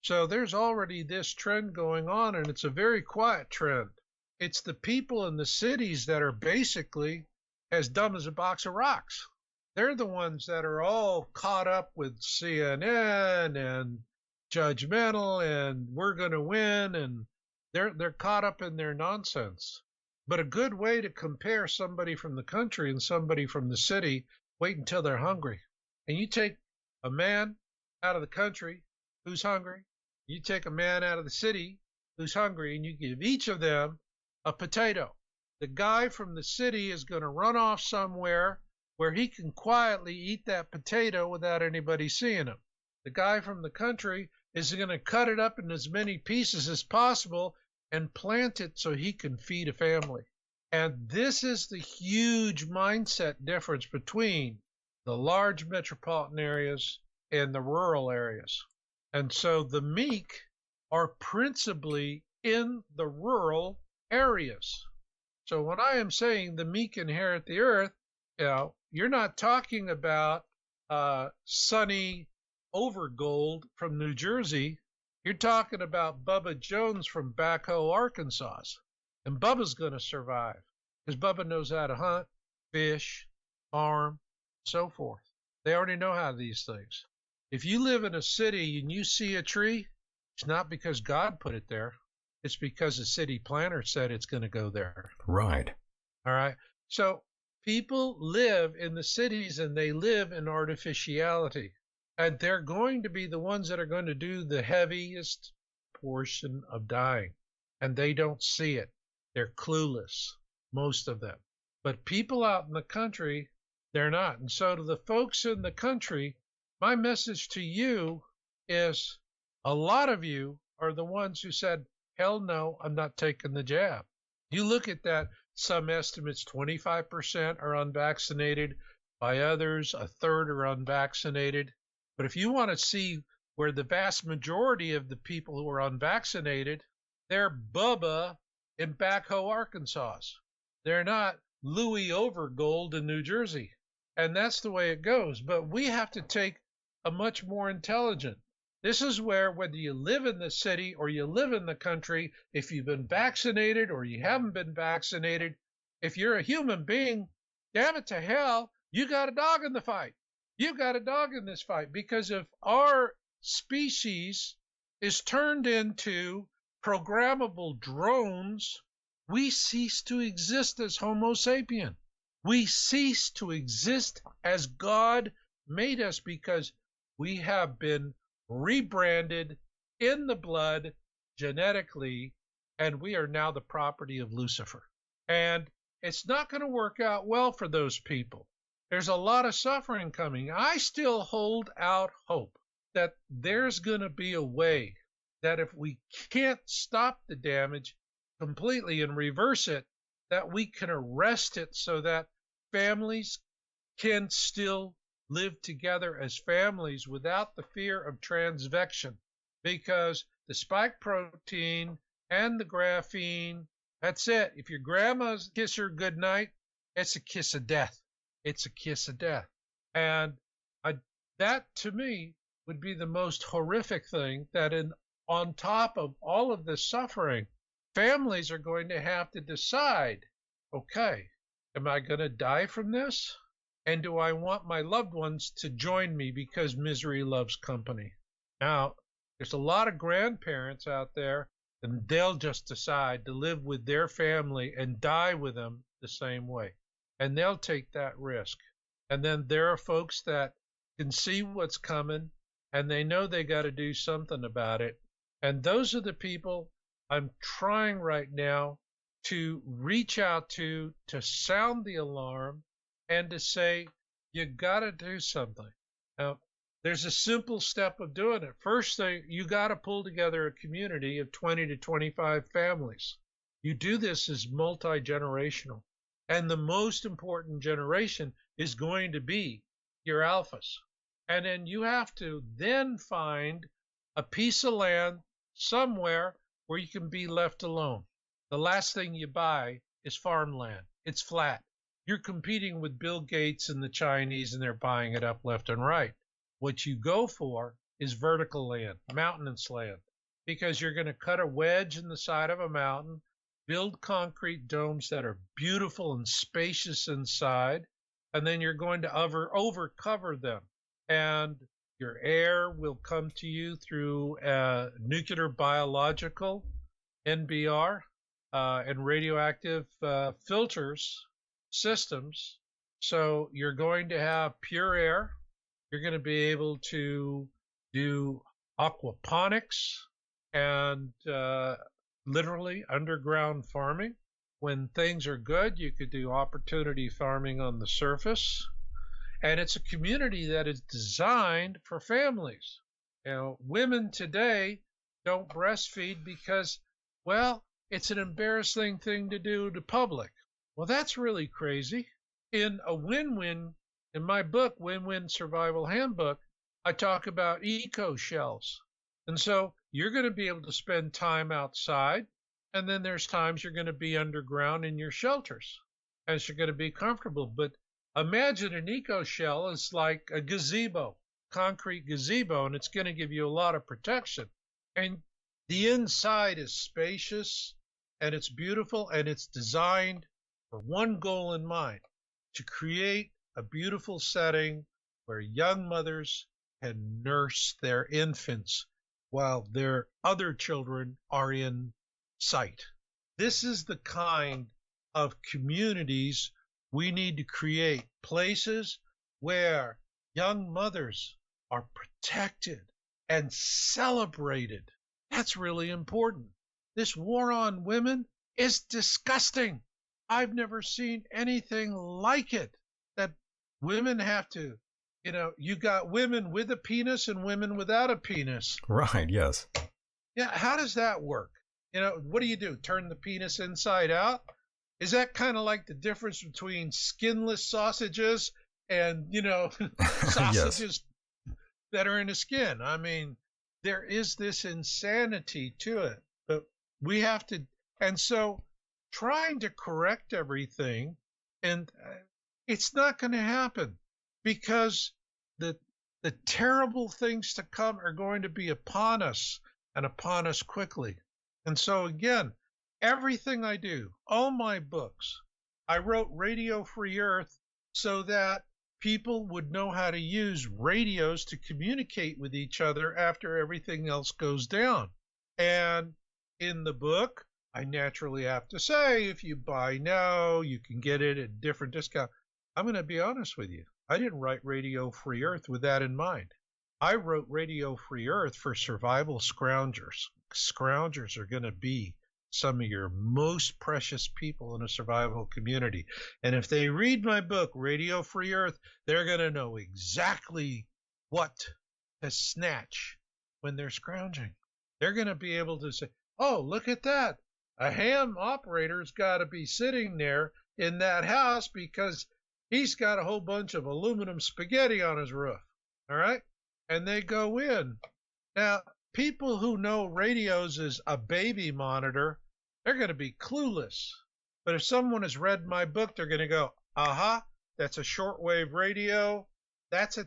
So there's already this trend going on, and it's a very quiet trend. It's the people in the cities that are basically as dumb as a box of rocks. They're the ones that are all caught up with CNN and judgmental and we're going to win, and they're caught up in their nonsense. But a good way to compare somebody from the country and somebody from the city, wait until they're hungry. And you take a man out of the country who's hungry, you take a man out of the city who's hungry, and you give each of them a potato. The guy from the city is going to run off somewhere where he can quietly eat that potato without anybody seeing him. The guy from the country is going to cut it up in as many pieces as possible and plant it so he can feed a family. And this is the huge mindset difference between the large metropolitan areas and the rural areas. And so the meek are principally in the rural areas. So when I am saying the meek inherit the earth, you're not talking about Sonny Overgold from New Jersey. You're talking about Bubba Jones from Backhoe, Arkansas. And Bubba's going to survive because Bubba knows how to hunt, fish, farm, so forth. They already know how these things. If you live in a city and you see a tree, it's not because God put it there. It's because the city planner said it's going to go there. Right. All right. So people live in the cities and they live in artificiality. And they're going to be the ones that are going to do the heaviest portion of dying. And they don't see it. They're clueless, most of them. But people out in the country, they're not. And so to the folks in the country, my message to you is a lot of you are the ones who said, hell no, I'm not taking the jab. You look at that, some estimates 25% are unvaccinated. By others, a third are unvaccinated. But if you want to see where the vast majority of the people who are unvaccinated, they're Bubba in Backhoe, Arkansas. They're not Louis Overgold in New Jersey. And that's the way it goes. But we have to take a much more intelligent. This is where whether you live in the city or you live in the country, if you've been vaccinated or you haven't been vaccinated, if you're a human being, damn it to hell, you got a dog in the fight. You got a dog in this fight, because if our species is turned into programmable drones, we cease to exist as Homo sapien. We cease to exist as God made us, because we have been rebranded in the blood genetically, and we are now the property of Lucifer. And it's not going to work out well for those people. There's a lot of suffering coming. I still hold out hope that there's going to be a way that if we can't stop the damage completely and reverse it, that we can arrest it so that families can still live together as families without the fear of transvection. Because the spike protein and the graphene, that's it. If your grandma's kiss her goodnight, it's a kiss of death. It's a kiss of death. And that, to me, would be the most horrific thing, that on top of all of this suffering, families are going to have to decide, okay, am I going to die from this? And do I want my loved ones to join me, because misery loves company? Now, there's a lot of grandparents out there, and they'll just decide to live with their family and die with them the same way. And they'll take that risk. And then there are folks that can see what's coming, and they know they got to do something about it. And those are the people I'm trying right now to reach out to sound the alarm, and to say, you got to do something. Now, there's a simple step of doing it. First thing, you got to pull together a community of 20 to 25 families. You do this as multi-generational. And the most important generation is going to be your alphas. And then you have to then find a piece of land somewhere where you can be left alone. The last thing you buy is farmland. It's flat. You're competing with Bill Gates and the Chinese, and they're buying it up left and right. What you go for is vertical land, mountainous land, because you're going to cut a wedge in the side of a mountain, build concrete domes that are beautiful and spacious inside, and then you're going to over cover them. And your air will come to you through nuclear biological, NBR, and radioactive filters systems. So you're going to have pure air. You're going to be able to do aquaponics and literally underground farming. When things are good, you could do opportunity farming on the surface. And it's a community that is designed for families. You know, women today don't breastfeed because, well, it's an embarrassing thing to do to public. Well, that's really crazy. In a win-win, in my book, Win-Win Survival Handbook, I talk about eco shells. And so you're going to be able to spend time outside, and then there's times you're going to be underground in your shelters, as you're going to be comfortable. But imagine an eco shell is like a gazebo, concrete gazebo, and it's going to give you a lot of protection. And the inside is spacious, and it's beautiful, and it's designed for one goal in mind, to create a beautiful setting where young mothers can nurse their infants while their other children are in sight. This is the kind of communities we need to create, places where young mothers are protected and celebrated. That's really important. This war on women is disgusting. I've never seen anything like it, that women have to, you got women with a penis and women without a penis. Right, yes. Yeah, how does that work? What do? Turn the penis inside out? Is that kind of like the difference between skinless sausages and, sausages that are in the skin? I mean, there is this insanity to it, but we have to, and so trying to correct everything, and it's not going to happen, because the terrible things to come are going to be upon us, and upon us quickly. And so again, everything I do, all my books, I wrote Radio Free Earth so that people would know how to use radios to communicate with each other after everything else goes down. And in the book, I naturally have to say, if you buy now, you can get it at a different discount. I'm going to be honest with you. I didn't write Radio Free Earth with that in mind. I wrote Radio Free Earth for survival scroungers. Scroungers are going to be some of your most precious people in a survival community. And if they read my book, Radio Free Earth, they're going to know exactly what to snatch when they're scrounging. They're going to be able to say, oh, look at that. A ham operator's got to be sitting there in that house because he's got a whole bunch of aluminum spaghetti on his roof. All right? And they go in. Now, people who know radios as a baby monitor, they're going to be clueless. But if someone has read my book, they're going to go, aha, that's a shortwave radio. That's a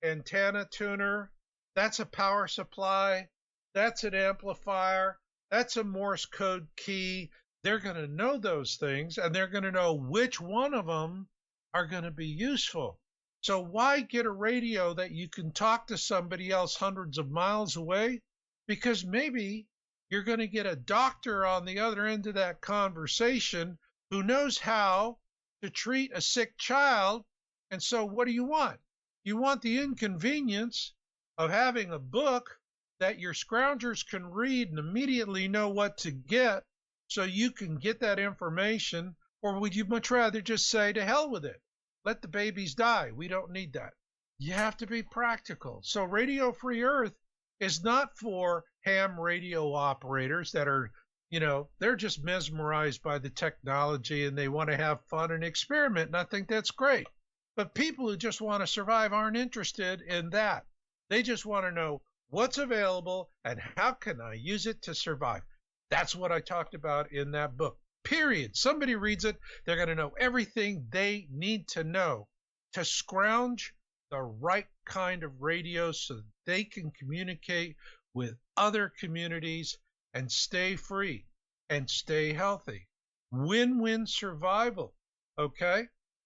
antenna tuner. That's a power supply. That's an amplifier. That's a Morse code key. They're going to know those things, and they're going to know which one of them are going to be useful. So why get a radio that you can talk to somebody else hundreds of miles away? Because maybe you're going to get a doctor on the other end of that conversation who knows how to treat a sick child. And so what do you want? You want the inconvenience of having a book that your scroungers can read and immediately know what to get so you can get that information, or would you much rather just say, to hell with it? Let the babies die. We don't need that. You have to be practical. So Radio Free Earth is not for ham radio operators that are they're just mesmerized by the technology and they want to have fun and experiment. And I think that's great. But people who just want to survive aren't interested in that. They just want to know what's available and how can I use it to survive. That's what I talked about in that book. Period. Somebody reads it, they're going to know everything they need to know to scrounge the right kind of radio so that they can communicate with other communities and stay free and stay healthy. Win-win survival, okay?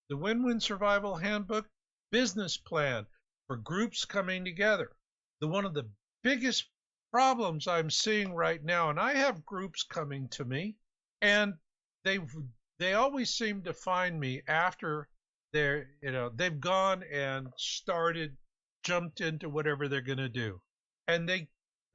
The Win-Win Survival Handbook business plan for groups coming together. One of the biggest problems I'm seeing right now, and I have groups coming to me, and they always seem to find me after they've gone and jumped into whatever they're going to do. And the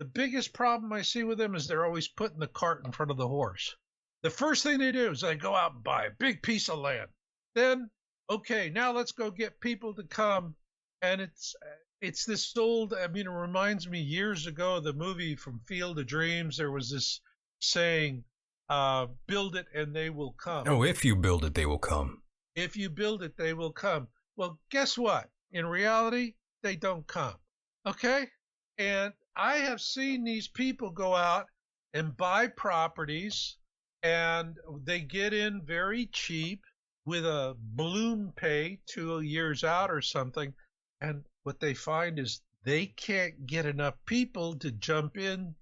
biggest problem I see with them is they're always putting the cart in front of the horse. The first thing they do is they go out and buy a big piece of land. Then, okay, now let's go get people to come. And it's this old, it reminds me years ago, the movie from Field of Dreams, there was this saying, build it and they will come. Oh, if you build it, they will come. If you build it, they will come. Well, guess what? In reality, they don't come. Okay? And I have seen these people go out and buy properties, and they get in very cheap with a balloon pay 2 years out or something. And what they find is they can't get enough people to jump in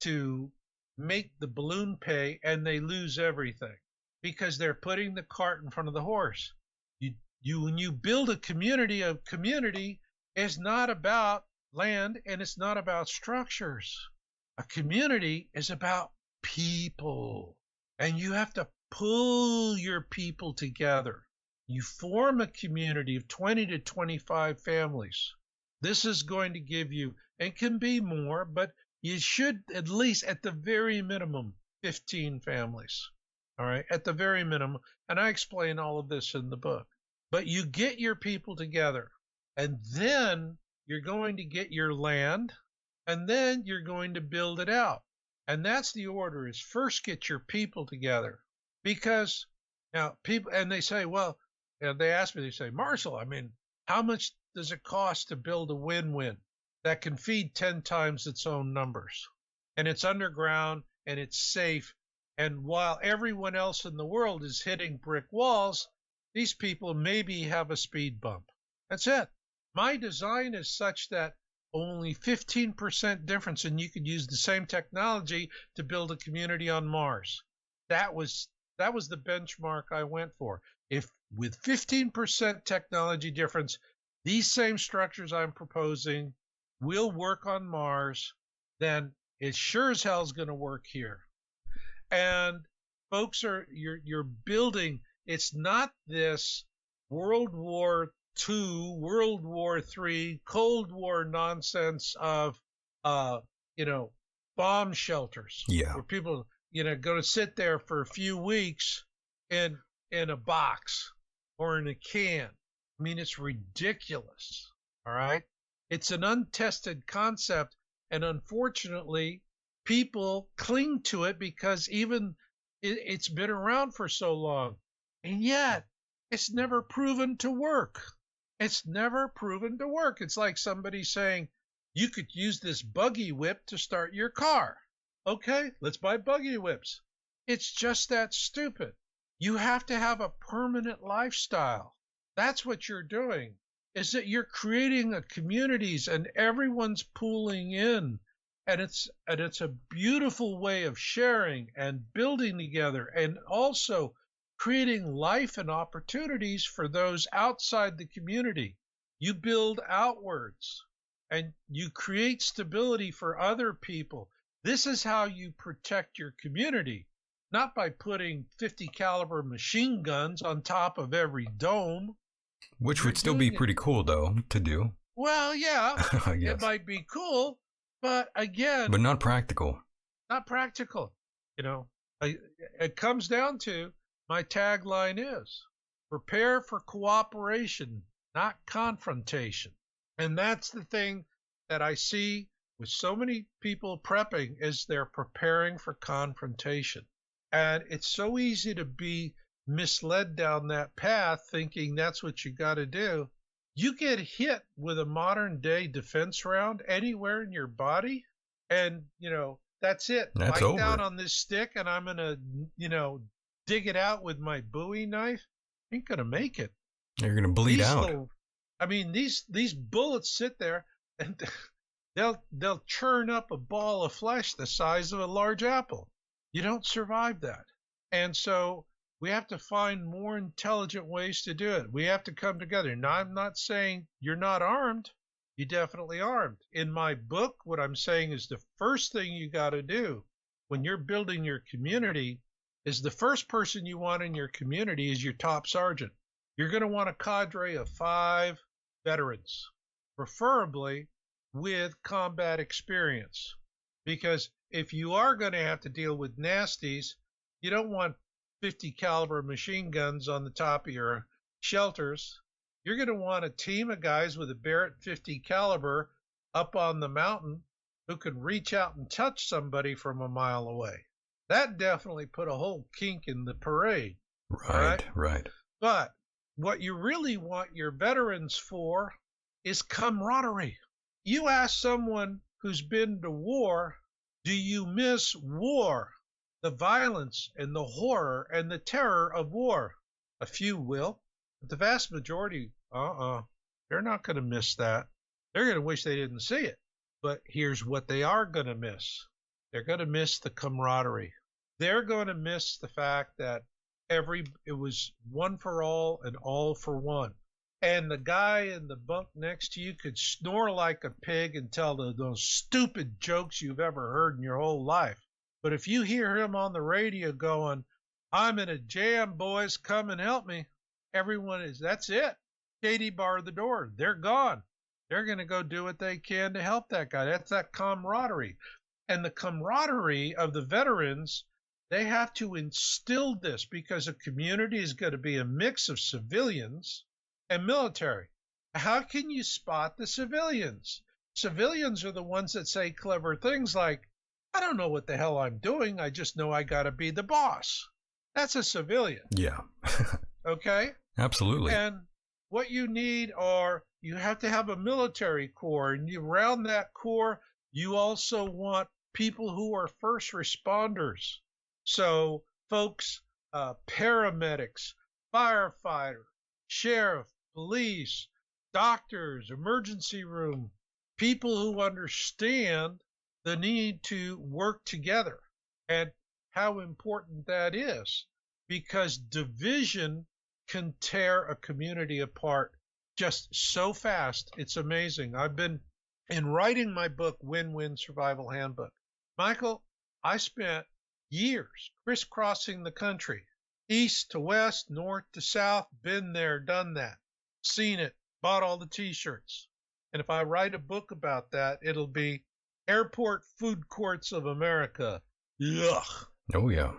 to make the balloon pay, and they lose everything because they're putting the cart in front of the horse. When you build a community is not about land and it's not about structures. A community is about people, and you have to pull your people together. You form a community of 20 to 25 families. This is going to give you, and can be more, but you should at least, at the very minimum, 15 families. All right, at the very minimum. And I explain all of this in the book. But you get your people together, and then you're going to get your land, and then you're going to build it out. And that's the order, is first get your people together. Because now people, and they say, well, they ask me, they say, Marshall, how much does it cost to build a win-win that can feed 10 times its own numbers? And it's underground and it's safe. And while everyone else in the world is hitting brick walls, these people maybe have a speed bump. That's it. My design is such that only 15% difference, and you could use the same technology to build a community on Mars. That was the benchmark I went for. If with 15% technology difference, these same structures I'm proposing will work on Mars, then it sure as hell is going to work here. And folks, you're building, it's not this World War II, World War III, Cold War nonsense of, bomb shelters. Yeah. Where people, go to sit there for a few weeks in a box or in a can. It's ridiculous. All right. It's an untested concept. And unfortunately, people cling to it because even it's been around for so long. And yet it's never proven to work. It's never proven to work. It's like somebody saying, you could use this buggy whip to start your car. Okay, let's buy buggy whips. It's just that stupid. You have to have a permanent lifestyle. That's what you're doing, is that you're creating communities and everyone's pooling in. And it's a beautiful way of sharing and building together, and also creating life and opportunities for those outside the community. You build outwards and you create stability for other people. This is how you protect your community, not by putting 50 caliber machine guns on top of every dome. Which would still be pretty cool, though, to do. Well, yeah, it might be cool, but again... But not practical. Not practical. It comes down to, my tagline is, prepare for cooperation, not confrontation. And that's the thing that I see with so many people prepping is they're preparing for confrontation. And it's so easy to be misled down that path thinking that's what you got to do. You get hit with a modern day defense round anywhere in your body, and, that's it. That's Bite down over. on this stick, and I'm going to, dig it out with my Bowie knife. Ain't going to make it. You're going to bleed out. These bullets sit there, and they'll churn up a ball of flesh the size of a large apple. You don't survive that. And so we have to find more intelligent ways to do it. We have to come together. Now, I'm not saying you're not armed. You're definitely armed. In my book, what I'm saying is the first thing you got to do when you're building your community is the first person you want in your community is your top sergeant. You're going to want a cadre of 5 veterans, preferably with combat experience. Because if you are going to have to deal with nasties, you don't want 50 caliber machine guns on the top of your shelters. You're going to want a team of guys with a Barrett 50 caliber up on the mountain who can reach out and touch somebody from a mile away. That definitely put a whole kink in the parade. Right. But what you really want your veterans for is camaraderie. You ask someone who's been to war, do you miss war? The violence and the horror and the terror of war. A few will, but the vast majority, they're not going to miss that. They're going to wish they didn't see it. But here's what they are going to miss. They're going to miss the camaraderie. They're going to miss the fact that it was one for all and all for one. And the guy in the bunk next to you could snore like a pig and tell those stupid jokes you've ever heard in your whole life. But if you hear him on the radio going, I'm in a jam, boys, come and help me, that's it. Katie barred the door. They're gone. They're going to go do what they can to help that guy. That's that camaraderie. And the camaraderie of the veterans, they have to instill this because a community is going to be a mix of civilians and military. How can you spot the civilians? Civilians are the ones that say clever things like, I don't know what the hell I'm doing. I just know I got to be the boss. That's a civilian. Yeah. Okay? Absolutely. And what you need you have to have a military corps. And around that corps, you also want people who are first responders. So folks, paramedics, firefighter, sheriff, police, doctors, emergency room, people who understand the need to work together and how important that is, because division can tear a community apart just so fast. It's amazing. I've been in writing my book, Win-Win Survival Handbook. Michael, I spent years crisscrossing the country, east to west, north to south, been there, done that, seen it, bought all the T-shirts. And if I write a book about that, it'll be Airport Food Courts of America. Yuck. Oh, yeah.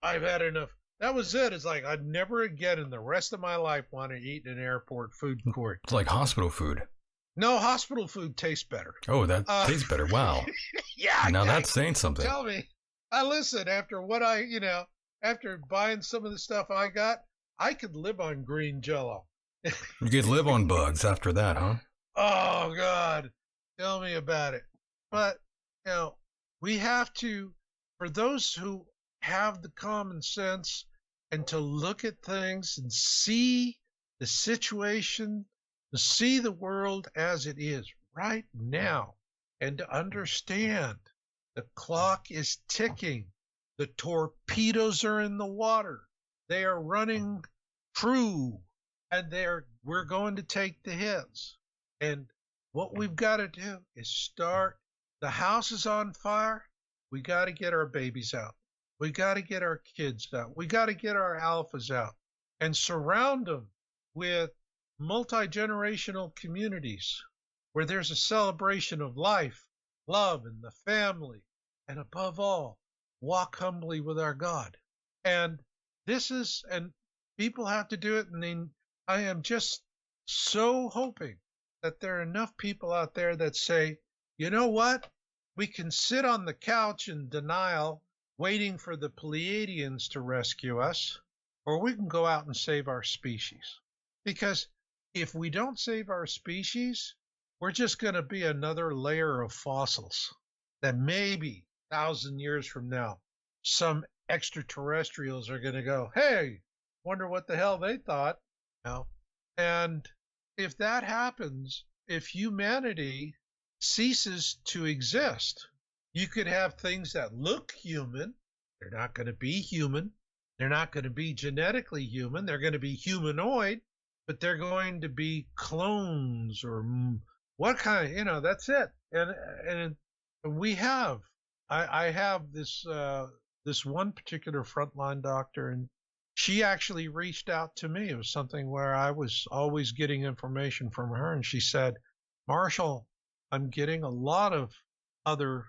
I've had enough. That was it. It's like I'd never again in the rest of my life want to eat in an airport food court. It's like hospital food. No, hospital food tastes better. Oh, that tastes better. Wow. Yeah. Now that's saying something. Tell me. Listen, after what after buying some of the stuff I got, I could live on green Jell-O. You could live on bugs after that, huh? Oh, God. Tell me about it. But, we have to, for those who have the common sense and to look at things and see the situation, to see the world as it is right now, and to understand the clock is ticking. The torpedoes are in the water. They are running true, and we're going to take the hits. And what we've got to do is start. The house is on fire. We got to get our babies out. We got to get our kids out. We got to get our alphas out and surround them with multi-generational communities where there's a celebration of life, love, and the family. And above all, walk humbly with our God. And people have to do it. And I am just so hoping that there are enough people out there that say, you know what? We can sit on the couch in denial, waiting for the Pleiadians to rescue us, or we can go out and save our species. Because if we don't save our species, we're just going to be another layer of fossils that maybe 1,000 years from now, some extraterrestrials are going to go, hey, wonder what the hell they thought. And if that happens, if humanity ceases to exist, you could have things that look human. They're not going to be human. They're not going to be genetically human. They're going to be humanoid, but they're going to be clones or what kind, that's it. And we have, I have this one particular frontline doctor, and she actually reached out to me. It was something where I was always getting information from her, and she said, Marshall, I'm getting a lot of other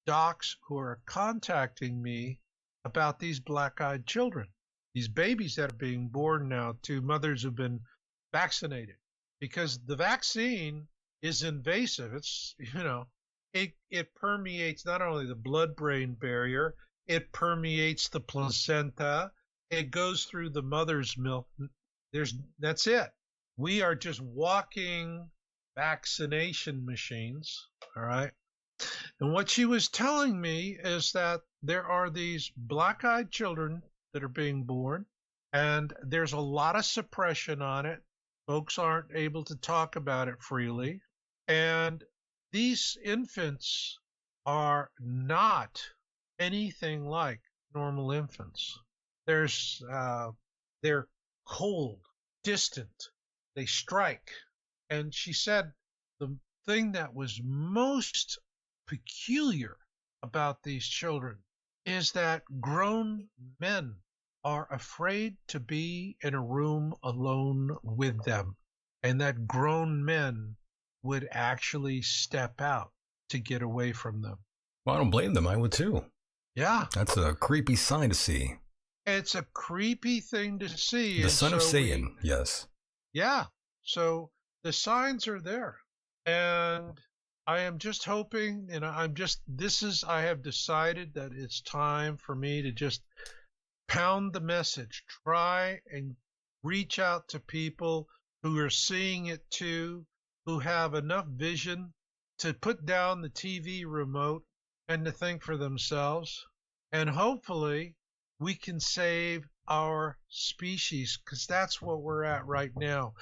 docs who are contacting me about these black-eyed children, these babies that are being born now to mothers who've been vaccinated, because the vaccine is invasive. It's, it permeates not only the blood-brain barrier, it permeates the placenta, it goes through the mother's milk. That's it. We are just walking vaccination machines, all right? And what she was telling me is that there are these black-eyed children that are being born, and there's a lot of suppression on it. Folks aren't able to talk about it freely. And these infants are not anything like normal infants. They're cold, distant, they strike. And she said the thing that was most peculiar about these children is that grown men are afraid to be in a room alone with them, and that grown men would actually step out to get away from them. Well, I don't blame them. I would too. Yeah. That's a creepy sign to see. It's a creepy thing to see. The son of Satan, yes. Yeah. So the signs are there. And I am just hoping, I have decided that it's time for me to just pound the message, try and reach out to people who are seeing it too, who have enough vision to put down the TV remote and to think for themselves. And hopefully we can save our species, because that's what we're at right now.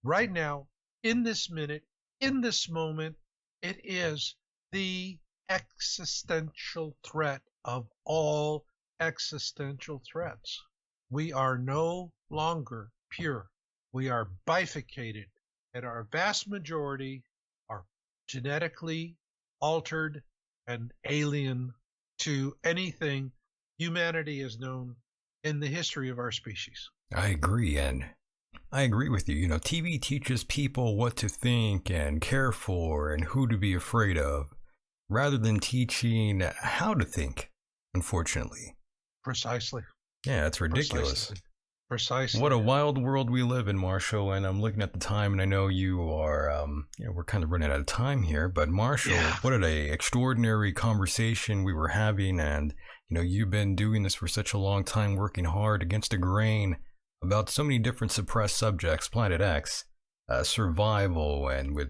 Right now, in this minute, in this moment, it is the existential threat of all existential threats. We are no longer pure. We are bifurcated, and our vast majority are genetically altered and alien to anything humanity has known in the history of our species. I agree, and I agree with you. TV teaches people what to think and care for and who to be afraid of, rather than teaching how to think, unfortunately. Precisely. Yeah, it's ridiculous. Precisely. What a wild world we live in, Marshall, and I'm looking at the time, and I know you are, we're kind of running out of time here, but Marshall, what an extraordinary conversation we were having, and, you've been doing this for such a long time, working hard against the grain about so many different suppressed subjects, planetx, survival, and with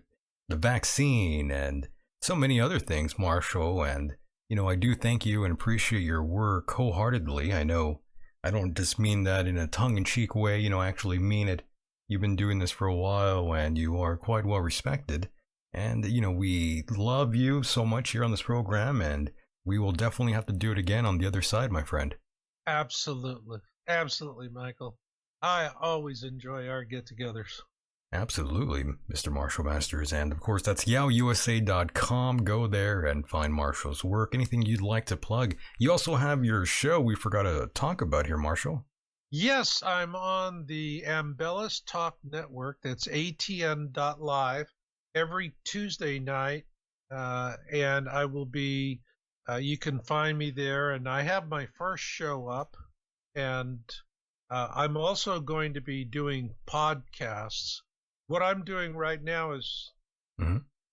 the vaccine, and so many other things, Marshall, and, I do thank you and appreciate your work wholeheartedly. I know I don't just mean that in a tongue-in-cheek way, I actually mean it. You've been doing this for a while, and you are quite well respected. And, we love you so much here on this program, and we will definitely have to do it again on the other side, my friend. Absolutely. Absolutely, Michael. I always enjoy our get-togethers. Absolutely, Mr. Marshall Masters. And, of course, that's yowusa.com. Go there and find Marshall's work. Anything you'd like to plug. You also have your show we forgot to talk about here, Marshall. Yes, I'm on the Ambellis Talk Network. That's atn.live every Tuesday night. And I will be, you can find me there. And I have my first show up. And I'm also going to be doing podcasts. What I'm doing right now is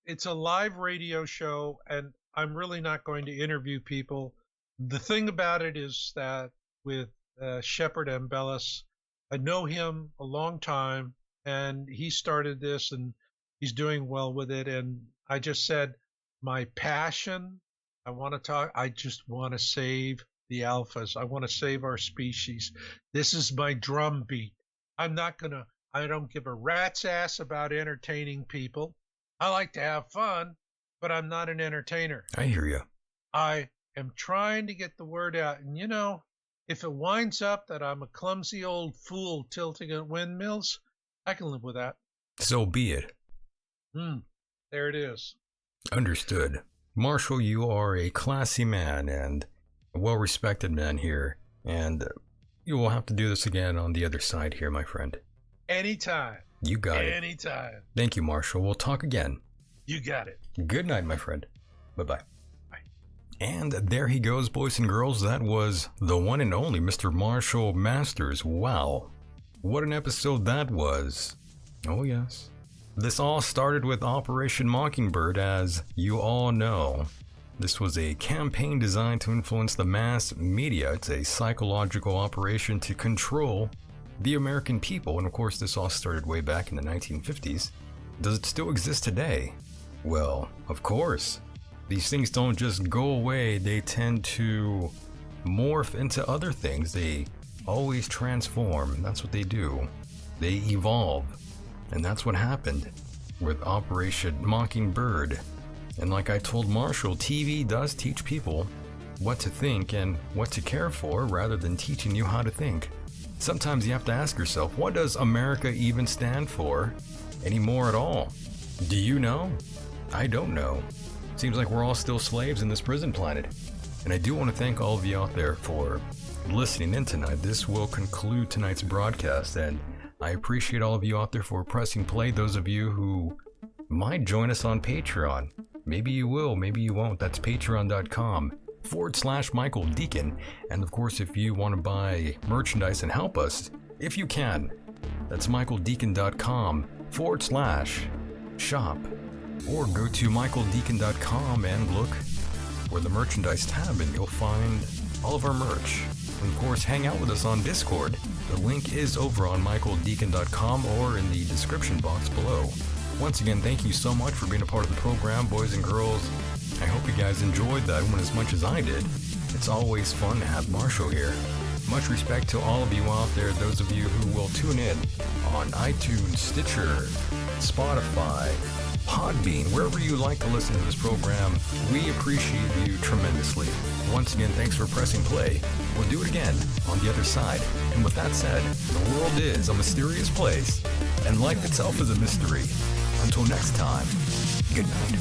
it's a live radio show, and I'm really not going to interview people. The thing about it is that with Shepard Ambellis, I know him a long time, and he started this, and he's doing well with it. And I just said, my passion, I want to talk, I just want to save the alphas. I want to save our species. This is my drum beat. I don't give a rat's ass about entertaining people. I like to have fun, but I'm not an entertainer. I hear you. I am trying to get the word out. And, if it winds up that I'm a clumsy old fool tilting at windmills, I can live with that. So be it. There it is. Understood. Marshall, you are a classy man and a well-respected man here, and you will have to do this again on the other side here, my friend. Anytime. You got it. Anytime. Thank you, Marshall. We'll talk again. You got it. Good night, my friend. Bye-bye. Bye. And there he goes, boys and girls. That was the one and only Mr. Marshall Masters. Wow. What an episode that was. Oh, yes. This all started with Operation Mockingbird, as you all know. This was a campaign designed to influence the mass media. It's a psychological operation to control the American people. And of course, this all started way back in the 1950s. Does it still exist today? Well, of course. These things don't just go away. They tend to morph into other things. They always transform. That's what they do. They evolve. And that's what happened with Operation Mockingbird. And like I told Marshall, TV does teach people what to think and what to care for rather than teaching you how to think. Sometimes you have to ask yourself, what does America even stand for anymore at all? Do you know? I don't know. Seems like we're all still slaves in this prison planet. And I do want to thank all of you out there for listening in tonight. This will conclude tonight's broadcast, and I appreciate all of you out there for pressing play. Those of you who might join us on Patreon. Maybe you will, maybe you won't. That's patreon.com/Michael Decon. And of course, if you want to buy merchandise and help us, if you can, that's michaeldecon.com/shop. Or go to michaeldecon.com and look for the merchandise tab, and you'll find all of our merch. And of course, hang out with us on Discord. The link is over on michaeldecon.com or in the description box below. Once again, thank you so much for being a part of the program, boys and girls. I hope you guys enjoyed that one as much as I did. It's always fun to have Marshall here. Much respect to all of you out there, those of you who will tune in on iTunes, Stitcher, Spotify, Podbean, wherever you like to listen to this program. We appreciate you tremendously. Once again, thanks for pressing play. We'll do it again on the other side. And with that said, the world is a mysterious place, and life itself is a mystery. Until next time, good night.